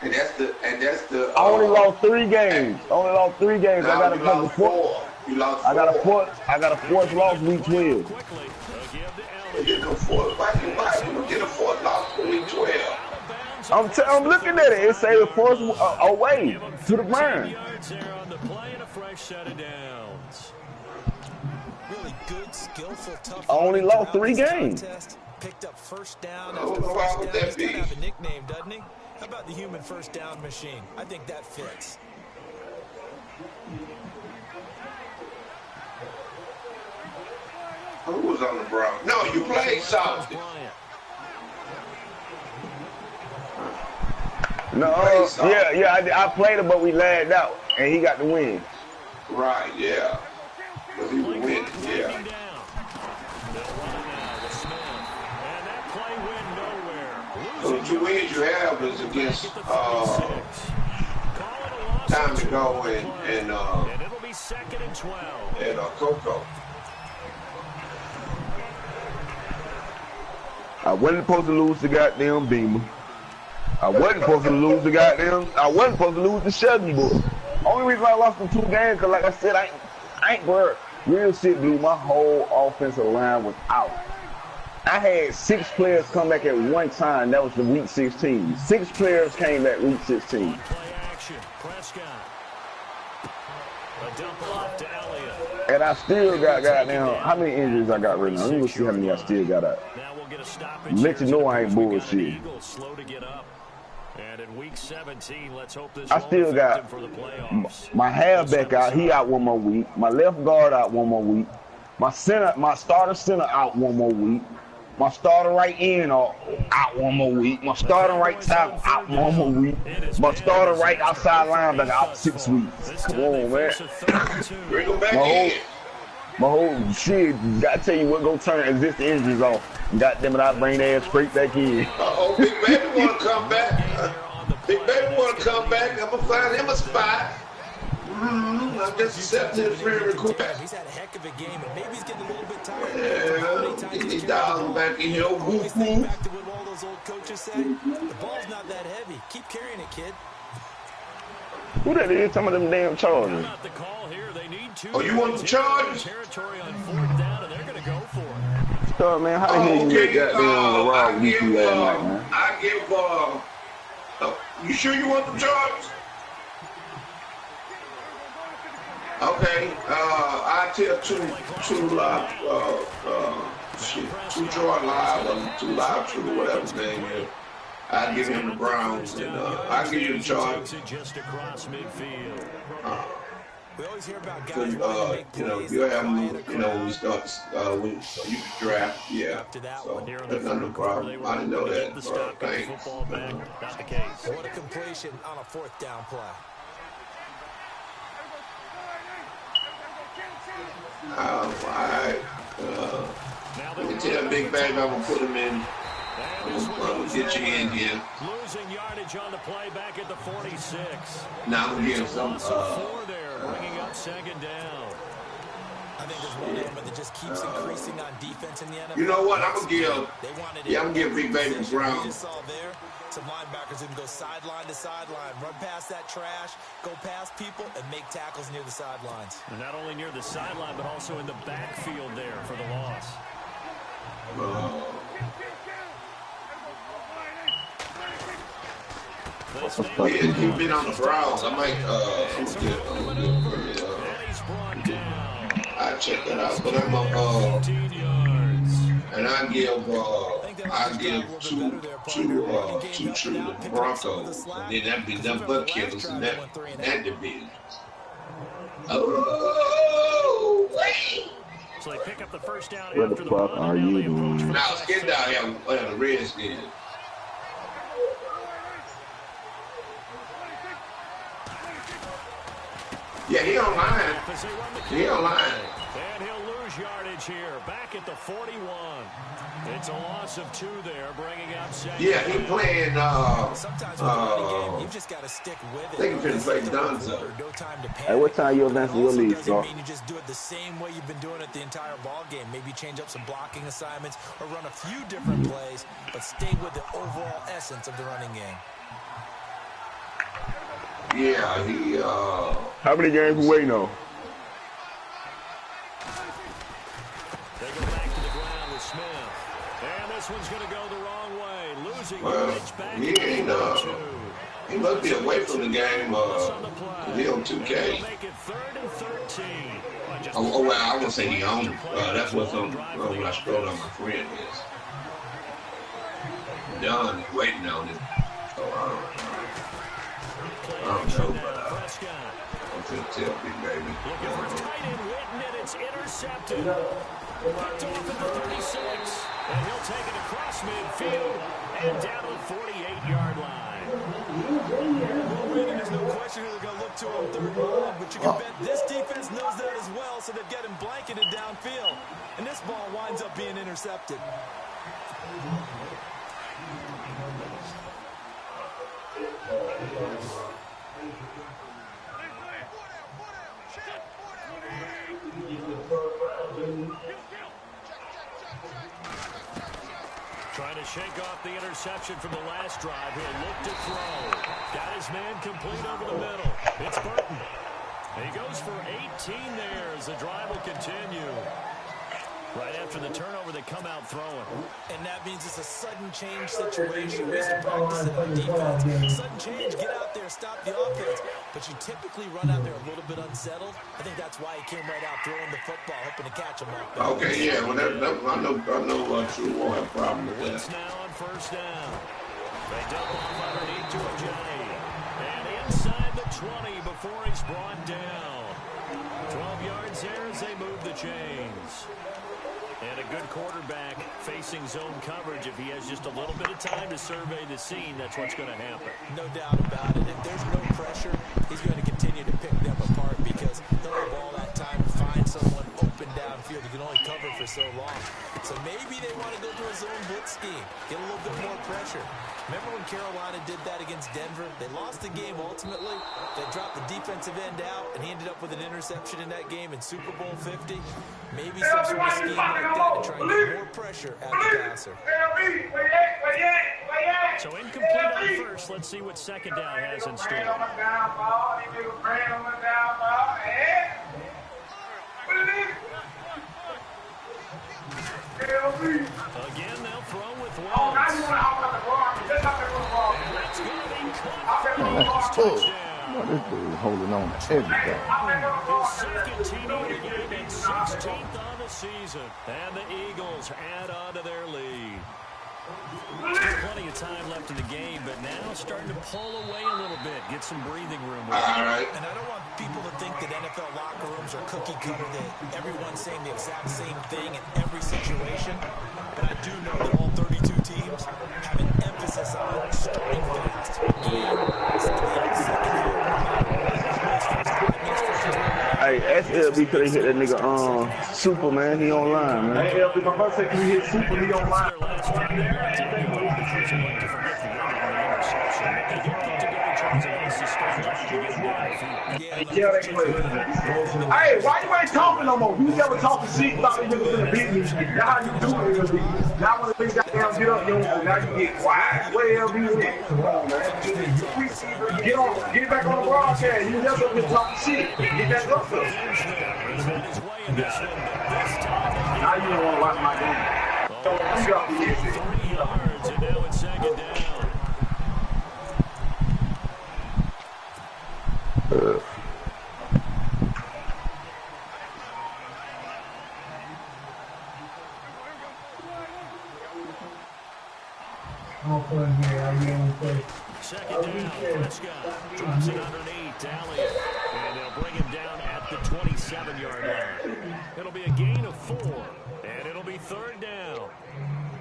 And that's the. I only lost 3 games. I lost 3 games. I got a fourth. You lost 4. I got a fourth loss week 12. You get a fourth. Why you get a fourth loss for week 12? I'm looking at it. It says the force away to the burn. Really good, skillful, tough. I only lost 3 games. Picked up first down after first down. He's got to have a nickname, doesn't he? How about the human first down machine? I think that fits. Who was on the Browns? No, you played soft. No, I played him, but we lagged out, and he got the win. Right, yeah. Because he was winning, yeah. So the 2 wins you have is against Time to Go and it'll be 2nd and 12. And Coco. I wasn't supposed to lose the goddamn Beamer. I wasn't supposed to lose the Chevy book. Only reason I lost them 2 games, because like I said, I ain't worried. Real shit blew my whole offensive line was out. I had 6 players come back at one time. That was the week 16. 6 players came back week 16. And I still got goddamn, how many injuries I got right now? Let me see how many I still got out. Let you know I ain't bullshit. And in week 17, let's hope this I still got my halfback out. He out 1 more week. My left guard out 1 more week. My starter center out 1 more week. My starter right end out 1 more week. My starter right tackle out 1 more week. My starter right outside linebacker out 6 weeks. Come on, man. Bring him back in. My whole shit, gotta tell you what gonna turn existing injuries off. God damn it, I bring their ass straight back in. Uh-oh, Big Baby wanna come back. Big Baby wanna come back. I'm gonna find him a spot. I'm just accepting his friend request. He's had a heck of a game, and maybe he's getting a little bit tired. Yeah, get these dollars back in here. Always think back to what all those old coaches say. The ball's not that heavy. Keep carrying it, kid. Who that is? Some of them damn Chargers. Oh, you want the Chargers? So, man, how the hell you get goddamn on the Raw weekly last night, man? I give, you sure you want the Chargers? Okay, I tell two Jordan Live, or 2 Live True, whatever his name is. I give him the Browns, and I give you the Chargers. We always hear about guys you know, you have them, you know, when we start, when you draft, yeah. So that's not no problem. I didn't know that. Thanks. What a completion on a 4th down play. Alright. Let me tell Big Baby I'm gonna put him in. I'm gonna get you in here. Losing yardage on the play back at the 46. Now I'm gonna give him some. Bringing up 2nd down. I think there's one element that just keeps increasing on defense in the NFL. You know what? I'm gonna give. Yeah, I'm gonna give Big Baby Brown. Some linebackers who can go sideline to sideline, run past that trash, go past people, and make tackles near the sidelines. And not only near the sideline, but also in the backfield there for the loss. He's been on the Browns. I might, I check that out, but I'm and I give two to the Broncos, and then that'd be them butt killers in that division. Oh, wait. So they pick up the first down. What the fuck are you doing? Now let's get down here. The Redskins. Yeah, he online. He online. And he'll lose yardage here. Back at the 41. It's a loss of 2 there, bringing up 2nd. Yeah, he playing. Sometimes with the game, you've just got to stick with it. I think he's going to play Dunzo. Hey, what time you advance your league, bro? You just do it the same way you've been doing it the entire ball game. Maybe change up some blocking assignments or run a few different plays, but stay with the overall essence of the running game. Yeah, he. How many games we waiting on? They go back to the ground with Smith. And this one's going to go the wrong way. Losing back. He must be away from the game. He on 2K. Oh, well, I won't say he owned it. That's what's on when I scroll on my friend list. John is waiting on it. So I don't know, but I'm going to tell Big Baby. Looking for tight end Witten, and it's intercepted. Picked off at the 36. And he'll take it across midfield and down to the 48-yard line. Well, Witten, there's no question who they're going to look to on third and long, but you can bet this defense knows that as well, so they've got him blanketed downfield. And this ball winds up being intercepted. Trying to shake off the interception from the last drive. He'll look to throw. Got his man complete over the middle. It's Burton. He goes for 18 there as the drive will continue. Right after the turnover, they come out throwing. And that means it's a sudden change situation. We used to practice it on defense. Sudden change, get out there, stop the offense. But you typically run out there a little bit unsettled. I think that's why he came right out throwing the football, hoping to catch him like that. Okay, yeah, well, I know True won't have a problem with that. It's now on first down. They dump off underneath to Ajay. And inside the 20 before he's brought down. 12 yards there as they move the chains. And a good quarterback facing zone coverage. If he has just a little bit of time to survey the scene, that's what's going to happen. No doubt about it. If there's no pressure, he's going to continue to pick them apart because he'll have all that time to find someone open downfield. He can only cover for so long. So maybe they want to go to a zone blitz scheme, get a little bit more pressure. Remember when Carolina did that against Denver? They lost the game ultimately. They dropped the defensive end out, and he ended up with an interception in that game in Super Bowl 50. Maybe some sort of scheme like that to try and get more pressure at the passer. So incomplete on first. Let's see what second down has in store. Again, they'll throw with one. That's going to be caught. This dude holding on to everything. His second TD of the game and 16th on the season. And the Eagles add on to their lead. Still plenty of time left in the game, but now starting to pull away a little bit, get some breathing room. All right. And I don't want people to think that NFL locker rooms are cookie cutter, that everyone's saying the exact same thing in every situation. But I do know that all 32 teams have an emphasis on starting fast and staying second half. Hey, ask LB could they hit that nigga Super, man. He online, man. Hey, LB, my brother said, can we hit Super? He online. Hey, why you ain't talking no more? You never talking shit about the niggas in the business. That's how you do it, LB. Now when the niggas goddamn get up, now you get quiet. Where LB at? Come on, man. Get back on the broadcast. You never been talking shit. Get that up there. Now you don't want to watch my game. You got to get it. 3 yards, and now it's second down. Second down, Prescott drops it underneath to Elliott, and they'll bring him down at the 27-yard line. It'll be a gain of 4, and it'll be third down.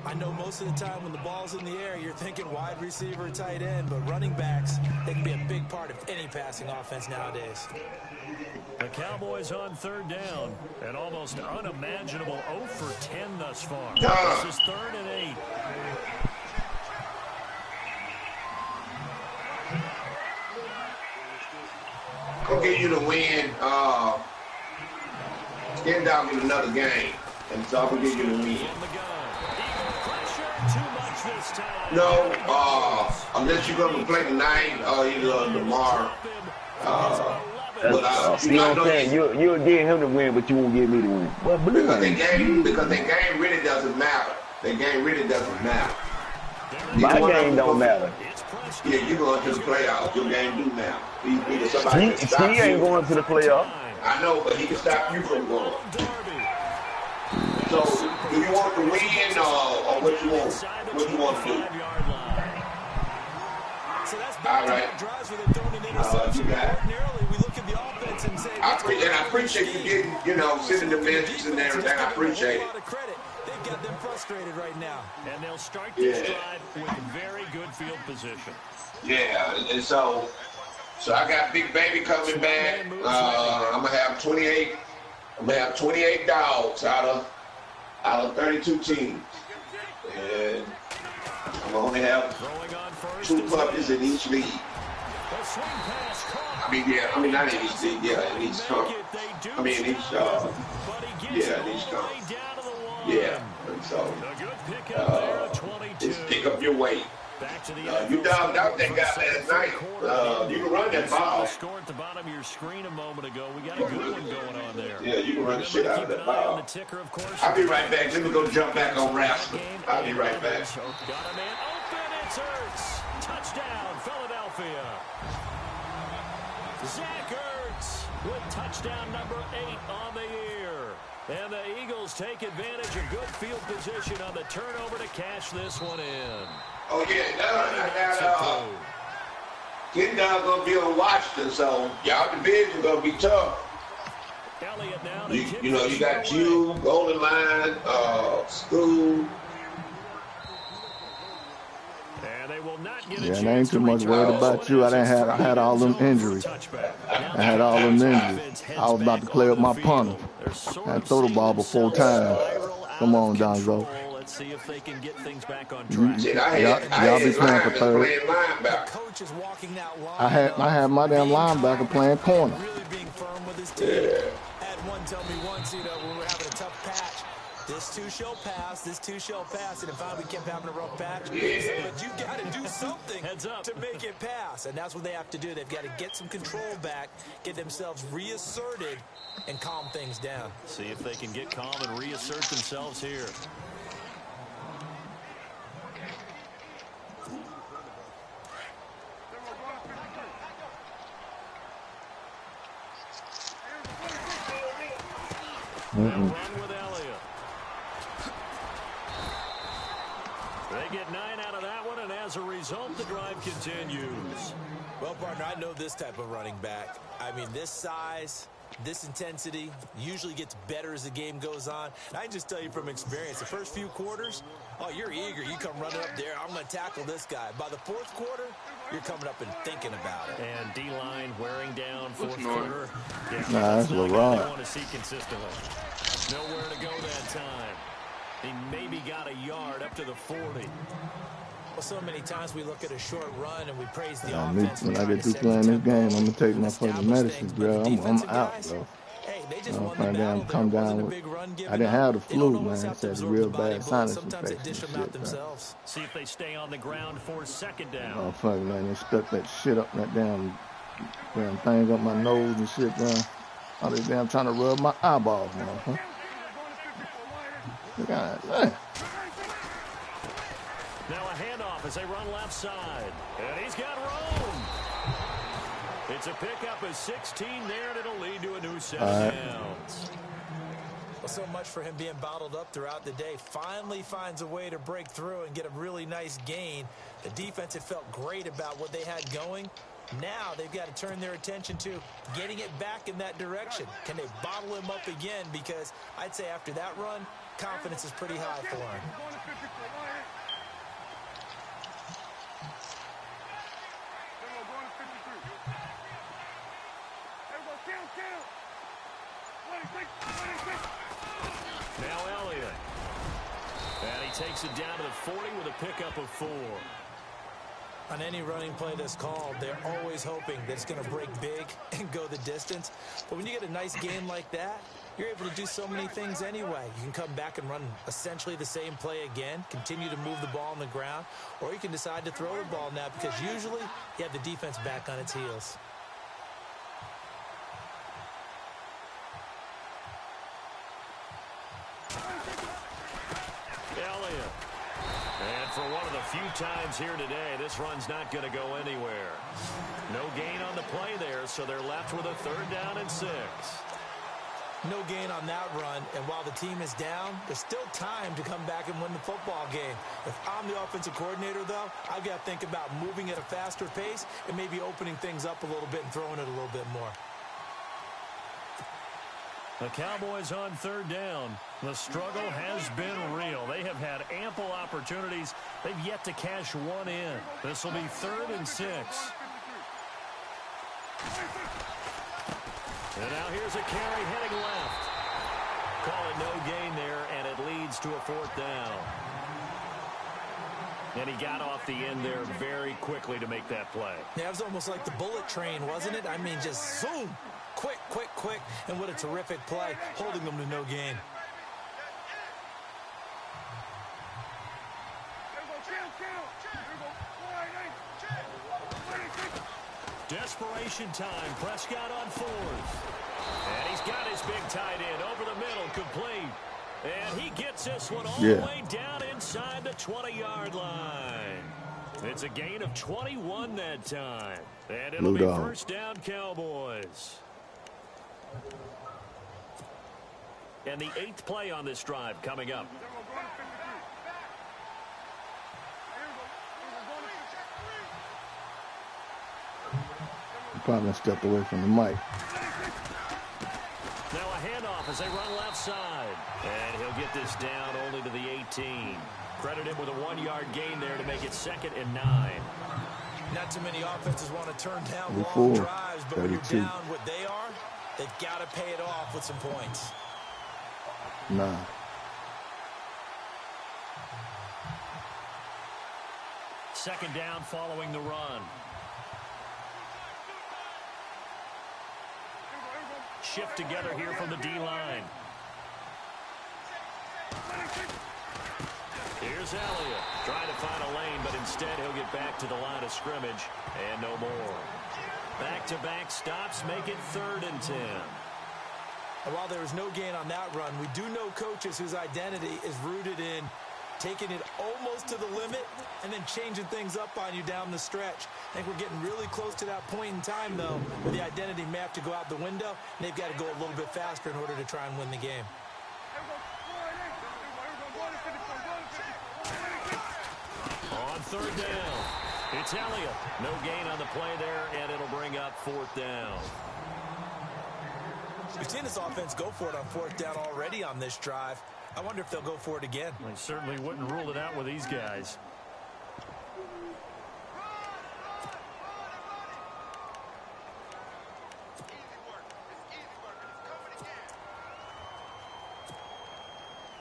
I know most of the time when the ball's in the air, you're thinking wide receiver, tight end, but running backs, they can be a big part of any passing offense nowadays. The Cowboys on third down, an almost unimaginable 0 for 10 thus far. This is 3rd and 8. I'll give you the win. Stand down in another game, and so I'll give you the win. No, unless you're going to play tonight, either tomorrow. You know what I'm saying? You'll get him to win, but you won't give me the win. Because the game really doesn't matter. The game really doesn't matter. My game don't matter. Yeah, you going to the playoffs. Your game do now. Either somebody can stop he ain't going to the playoffs. I know, but he can stop you from going. So, do you want to win or what you want? What you want to do? All right. You got it. I appreciate you getting, sending the messages and everything. I appreciate it. They've got them frustrated right now. And they'll start this drive with very good field position. Yeah, and so I got Big Baby coming back. I'm gonna have 28. I'm gonna have 28 dogs out of 32 teams, and I'm gonna only have 2 puppies in each league. I mean, not in each league. Yeah, in each company. I mean, in each. In each company. Yeah, and so just pick up your weight. You dogged out that guy last night. You can run that ball. Score at the bottom of your screen a moment ago. We got a good one going on there. Yeah, you can run the shit out of that ball. I'll be right back. Let me go jump back on wrestling. I'll be right back. Got a man open. It's Ertz. Touchdown, Philadelphia. Zach Ertz with touchdown number 8 on the year. And the Eagles take advantage of good field position on the turnover to cash this one in. Oh, yeah, now getting down going to be on Washington, so y'all division going to be tough. You got you, Golden Line, School. Yeah, and I ain't too much worried about you. I had all them injuries. I had all them injuries. I was about to play with my punter. I throw the ball 4 times. Come on, Donzo. Let's see if they can get things back on track. Y'all be playing for third. I had my damn linebacker playing corner. Had one tell me once, when we were having a tough patch, this too shall pass, and finally we kept having a rough patch. But you got to do something to make it pass, and that's what they have to do. They've got to get some control back, get themselves reasserted, and calm things down. See if they can get calm and reassert themselves here. Run with Elliott. They get 9 out of that one, and as a result, the drive continues. Well, partner, I know this type of running back. I mean, this size, this intensity usually gets better as the game goes on. And I can just tell you from experience, the first few quarters, you're eager. You come running up there, I'm going to tackle this guy. By the 4th quarter, you're coming up and thinking about it. And D-line wearing down 4th quarter. Yeah, that's LeBron. I want to see consistently. Nowhere to go that time. He maybe got a yard up to the 40. Well, so many times we look at a short run and we praise the offense. When I get through playing this game, I'm going to take my fucking medicine, bro. I'm out, bro. Hey, they just won the battle. Come down with, I didn't have the flu, man. It's a real bad sinus infection and shit, see if they stay on the ground for 2nd down. Oh, fuck, man. They stuck that shit up, that damn thing up my nose and shit, man. All they damn trying to rub my eyeballs, man. Huh? God, man. Now a handoff as they run left side. And he's got room. It's a pickup of 16 there, and it'll lead to a new set of downs. Well, so much for him being bottled up throughout the day. Finally finds a way to break through and get a really nice gain. The defense had felt great about what they had going. Now they've got to turn their attention to getting it back in that direction. Can they bottle him up again? Because I'd say after that run, confidence is pretty high for him. Now Elliott. And he takes it down to the 40 with a pickup of 4. On any running play that's called, they're always hoping that it's going to break big and go the distance. But when you get a nice game like that, you're able to do so many things anyway. You can come back and run essentially the same play again, continue to move the ball on the ground, or you can decide to throw the ball now because usually you have the defense back on its heels. Elliott. And for one of the few times here today, this run's not going to go anywhere. No gain on the play there, so they're left with a 3rd down and 6. No gain on that run, and while the team is down, there's still time to come back and win the football game. If I'm the offensive coordinator, though, I've got to think about moving at a faster pace and maybe opening things up a little bit and throwing it a little bit more. The Cowboys on 3rd down. The struggle has been real. They have had ample opportunities. They've yet to cash one in. This will be 3rd and 6. And now here's a carry heading left. Call it no gain there, and it leads to a 4th down. And he got off the end there very quickly to make that play. Yeah, it was almost like the bullet train, wasn't it? I mean, just zoom. Quick, quick, quick. And what a terrific play, holding them to no gain. Desperation time. Prescott on 4th. And he's got his big tight end over the middle, complete. And he gets this one all the way down inside the 20-yard line. It's a gain of 21 that time. And it'll be 1st down, Cowboys. And the 8th play on this drive coming up. Probably stepped away from the mic. Now a handoff as they run left side. And he'll get this down only to the 18. Credit him with a 1-yard gain there to make it 2nd and 9. Not too many offenses want to turn down long drives, but when you're down what they are, they've got to pay it off with some points. 9. Second down following the run. Shift together here from the D-line. Here's Elliott trying to find a lane, but instead he'll get back to the line of scrimmage and no more. Back-to-back stops make it 3rd and 10. And while there was no gain on that run, we do know coaches whose identity is rooted in taking it almost to the limit and then changing things up on you down the stretch. I think we're getting really close to that point in time, though, where the identity may have to go out the window, and they've got to go a little bit faster in order to try and win the game. On 3rd down, it's Elliott. No gain on the play there, and it'll bring up 4th down. We've seen this offense go for it on 4th down already on this drive. I wonder if they'll go for it again. I certainly wouldn't rule it out with these guys.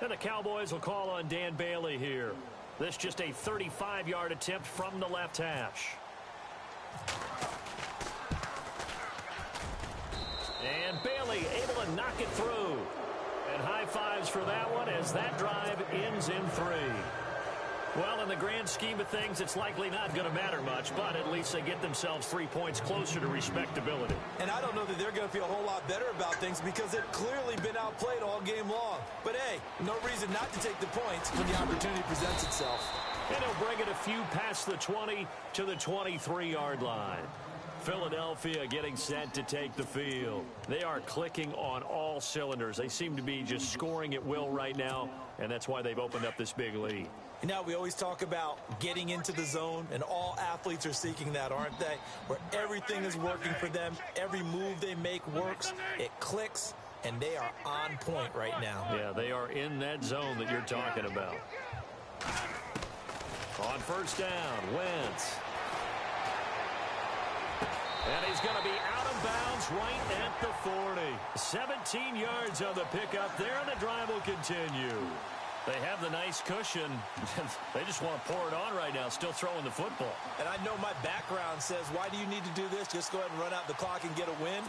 And the Cowboys will call on Dan Bailey here. This just a 35-yard attempt from the left hash. And Bailey able to knock it through. And high fives for that one as that drive ends in 3. Well, in the grand scheme of things, it's likely not going to matter much, but at least they get themselves 3 points closer to respectability. And I don't know that they're going to feel a whole lot better about things because they've clearly been outplayed all game long. But, hey, no reason not to take the points when the opportunity presents itself. And he'll bring it a few past the 20 to the 23-yard line. Philadelphia getting set to take the field. They are clicking on all cylinders. They seem to be just scoring at will right now, and that's why they've opened up this big lead. You know, we always talk about getting into the zone, and all athletes are seeking that, aren't they? Where everything is working for them, every move they make works, it clicks, and they are on point right now. Yeah, they are in that zone that you're talking about. On 1st down, Wentz. And he's going to be out of bounds right at the 40. 17 yards on the pickup there, and the drive will continue. They have the nice cushion. They just want to pour it on right now, still throwing the football. And I know my background says, why do you need to do this? Just go ahead and run out the clock and get a win.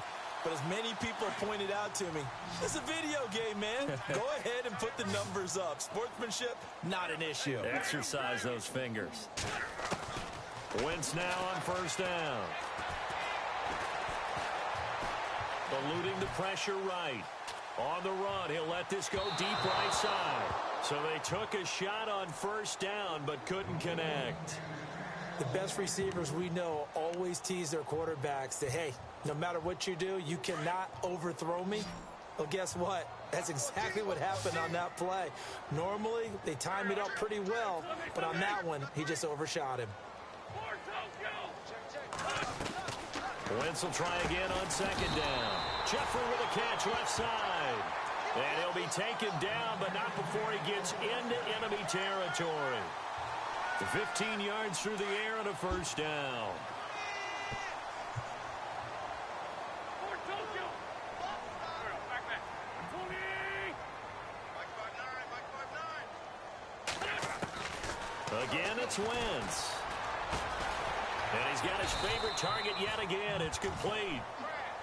But as many people pointed out to me, it's a video game, man. Go ahead and put the numbers up. Sportsmanship, not an issue. Exercise those fingers. Wentz now on 1st down. Eluding the pressure right. On the run, he'll let this go deep right side. So they took a shot on first down, but couldn't connect. The best receivers we know always tease their quarterbacks that, hey, no matter what you do, you cannot overthrow me. Well, guess what? That's exactly what happened on that play. Normally, they time it up pretty well, but on that one, he just overshot him. Wentz will try again on second down. Jeffrey with a catch left side. And he'll be taken down, but not before he gets into enemy territory. 15 yards through the air and a first down. Again, it's Wentz. And he's got his favorite target yet again. It's complete.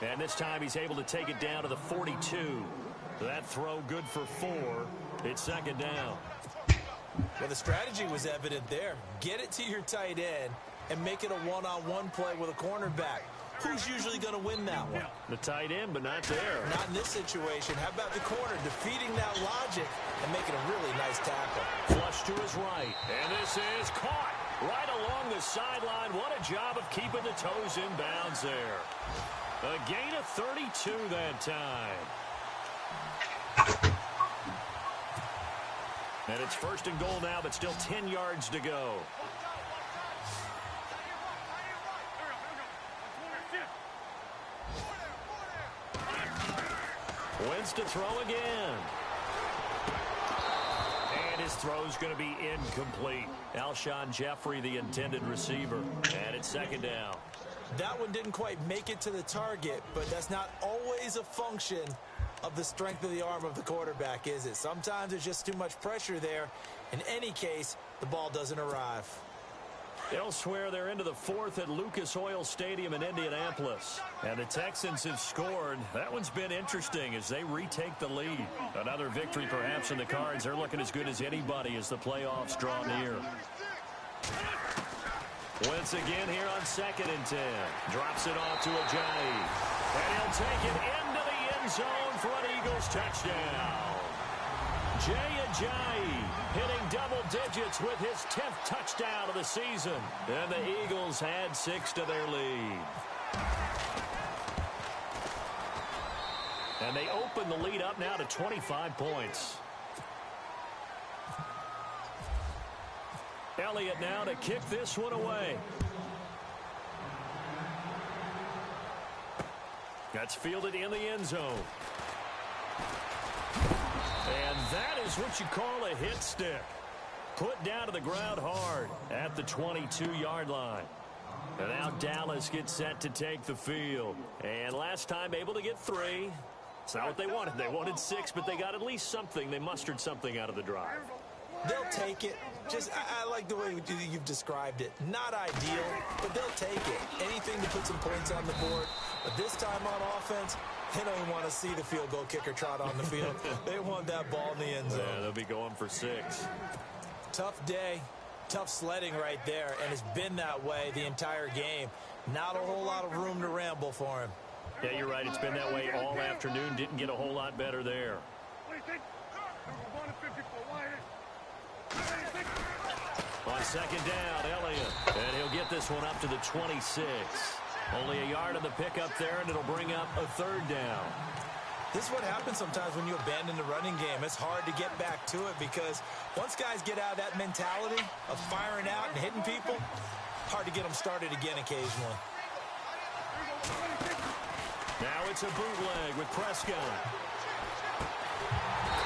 And this time he's able to take it down to the 42. That throw good for 4. It's second down. Well, the strategy was evident there. Get it to your tight end and make it a one-on-one play with a cornerback. Who's usually going to win that one? The tight end, but not there. Not in this situation. How about the corner defeating that logic and making a really nice tackle? Flush to his right. And this is caught right along the sideline. What a job of keeping the toes in bounds there. A gain of 32 that time. And it's first and goal now, but still 10 yards to go. Wentz to throw again. And his throw's going to be incomplete. Alshon Jeffrey, the intended receiver. And it's second down. That one didn't quite make it to the target, but that's not always a function of the strength of the arm of the quarterback, is it? Sometimes there's just too much pressure there. In any case, the ball doesn't arrive. Elsewhere, they're into the fourth at Lucas Oil Stadium in Indianapolis. And the Texans have scored. That one's been interesting as they retake the lead. Another victory perhaps in the cards. They're looking as good as anybody as the playoffs draw near. Wentz again here on 2nd and 10. Drops it off to Ajayi. And he'll take it into the end zone for an Eagles touchdown. Jay Ajayi hitting double digits with his 10th touchdown of the season. And the Eagles add 6 to their lead. And they open the lead up now to 25 points. Elliott now to kick this one away. That's fielded in the end zone. And that is what you call a hit stick. Put down to the ground hard at the 22-yard line. And now Dallas gets set to take the field. And last time able to get 3. It's not what they wanted. They wanted 6, but they got at least something. They mustered something out of the drive. They'll take it. Just, I like the way you've described it. Not ideal, but they'll take it. Anything to put some points on the board. But this time on offense, they don't even want to see the field goal kicker trot on the field. They want that ball in the end zone. Yeah, they'll be going for 6. Tough day, tough sledding right there, and it's been that way the entire game. Not a whole lot of room to ramble for him. Yeah, you're right. It's been that way all afternoon. Didn't get a whole lot better there. On second down, Elliott. And he'll get this one up to the 26. Only a yard on the pickup there, and it'll bring up a 3rd down. This is what happens sometimes when you abandon the running game. It's hard to get back to it because once guys get out of that mentality of firing out and hitting people, hard to get them started again occasionally. Now it's a bootleg with Prescott.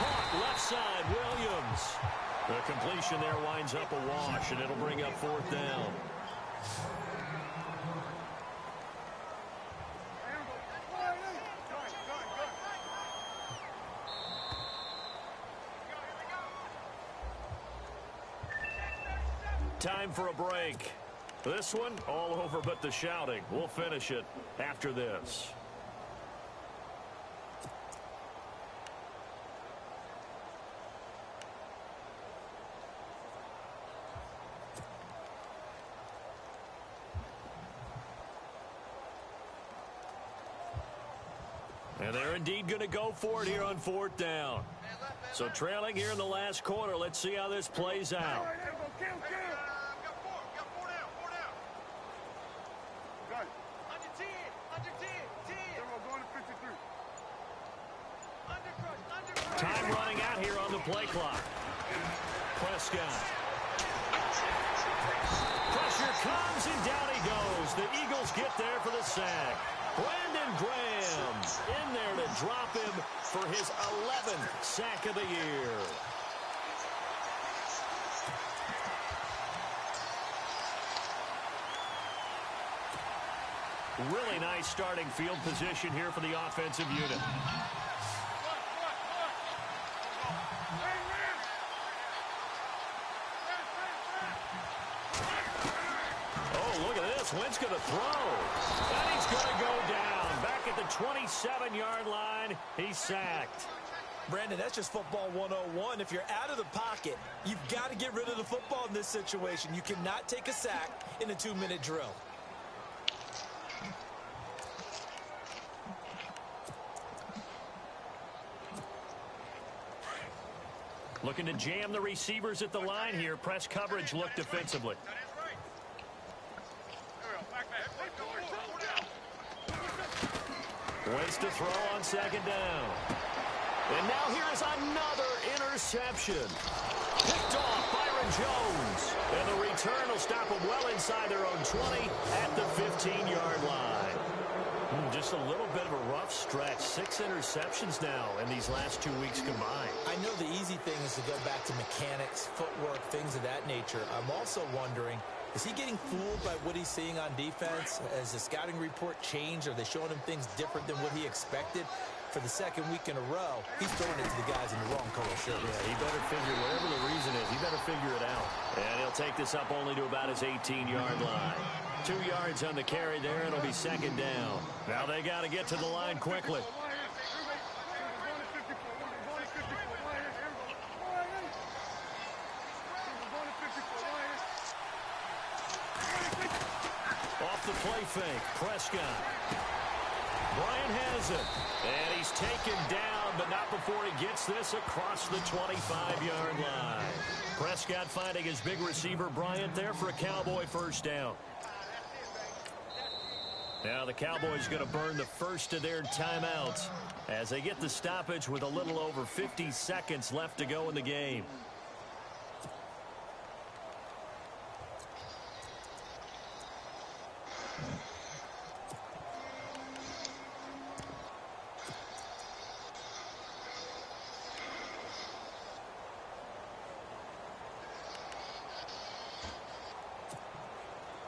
Caught left side, Williams. The completion there winds up a wash, and it'll bring up 4th down. Time for a break. This one, all over but the shouting. We'll finish it after this. And they're indeed going to go for it here on 4th down. So trailing here in the last quarter. Let's see how this plays out. Time running out here on the play clock. Prescott. Pressure comes and down he goes. The Eagles get there for the sack. Brandon Graham in there to drop him for his 11th sack of the year. Really nice starting field position here for the offensive unit. Oh, look at this. Wentz going to throw. And he's going to go down. Back at the 27-yard line, he's sacked. Brandon, that's just football 101. If you're out of the pocket, you've got to get rid of the football in this situation. You cannot take a sack in a 2-minute drill. Looking to jam the receivers at the line here. Press coverage look defensively. Wentz to throw on 2nd down. And now here is another interception. Picked off Byron Jones. And the return will stop them well inside their own 20 at the 15-yard line. Just a little bit of a rough stretch. 6 interceptions now in these last 2 weeks combined. I know the easy thing is to go back to mechanics, footwork, things of that nature. I'm also wondering, is he getting fooled by what he's seeing on defense? Has the scouting report changed? Are they showing him things different than what he expected? For the 2nd week in a row, he's throwing it to the guys in the wrong color shirt. Yeah, he better figure, whatever the reason is, he better figure it out. And he'll take this up only to about his 18-yard line. 2 yards on the carry there, and it'll be 2nd down. Now they got to get to the line quickly. Off the play fake, Prescott. Bryant has it, and he's taken down, but not before he gets this across the 25-yard line. Prescott finding his big receiver Bryant there for a Cowboy 1st down. Now the Cowboys going to burn the first of their timeouts as they get the stoppage with a little over 50 seconds left to go in the game.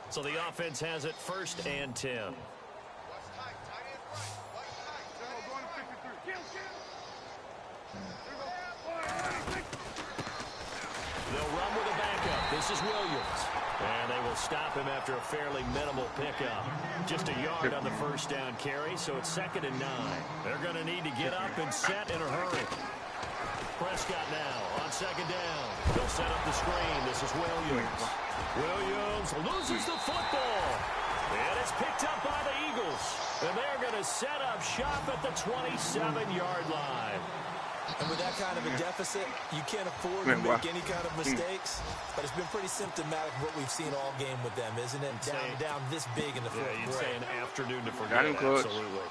So the offense has it 1st and 10. They'll run with a backup. This is Williams. And they will stop him after a fairly minimal pickup. Just a yard on the 1st down carry, so it's 2nd and 9. They're going to need to get up and set in a hurry. Prescott now on 2nd down. They'll set up the screen. This is Williams. Williams loses the football. And it's picked up by the Eagles. And they're going to set up shop at the 27-yard line. And with that kind of a deficit, you can't afford to make any kind of mistakes. But it's been pretty symptomatic of what we've seen all game with them, isn't it? Down this big in the fourth. Yeah, you'd say an afternoon to forget. Absolutely.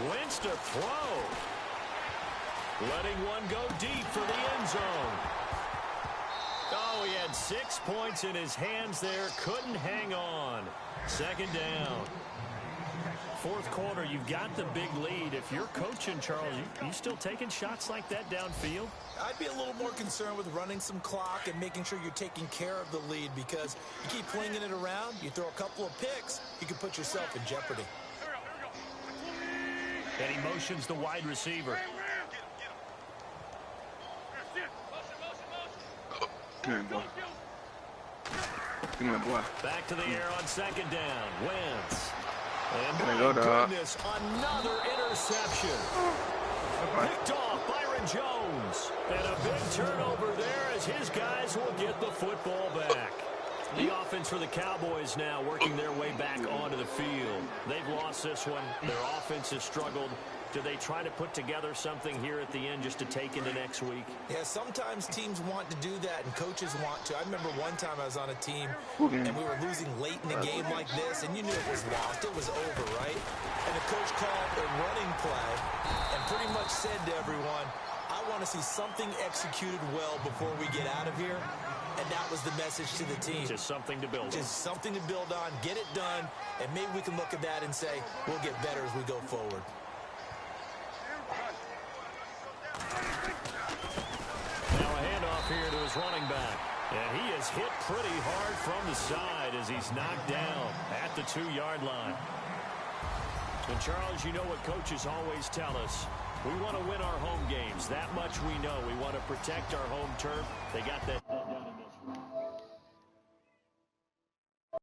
Wentz to throw. Letting one go deep for the end zone. Oh, he had 6 points in his hands there. Couldn't hang on. 2nd down. 4th quarter, you've got the big lead. If you're coaching, Charles, you still taking shots like that downfield? I'd be a little more concerned with running some clock and making sure you're taking care of the lead, because you keep flinging it around, you throw a couple of picks, you can put yourself in jeopardy. And he motions the wide receiver. Come on, boy. Come on, boy. Back to the air on 2nd down. Wentz. And my goodness, another interception. Picked off Byron Jones. And a big turnover there as his guys will get the football back. The offense for the Cowboys now working their way back onto the field. They've lost this one. Their offense has struggled. Do they try to put together something here at the end just to take into next week? Yeah, sometimes teams want to do that and coaches want to. I remember one time I was on a team and we were losing late in the game like this, and you knew it was lost. It was over, right? And the coach called a running play and pretty much said to everyone, I want to see something executed well before we get out of here. And that was the message to the team. Just something to build on. Just something to build on, get it done, and maybe we can look at that and say, we'll get better as we go forward. Now a handoff here to his running back. And he is hit pretty hard from the side as he's knocked down at the 2-yard line. And Charles, you know what coaches always tell us. We want to win our home games. That much we know. We want to protect our home turf. They got that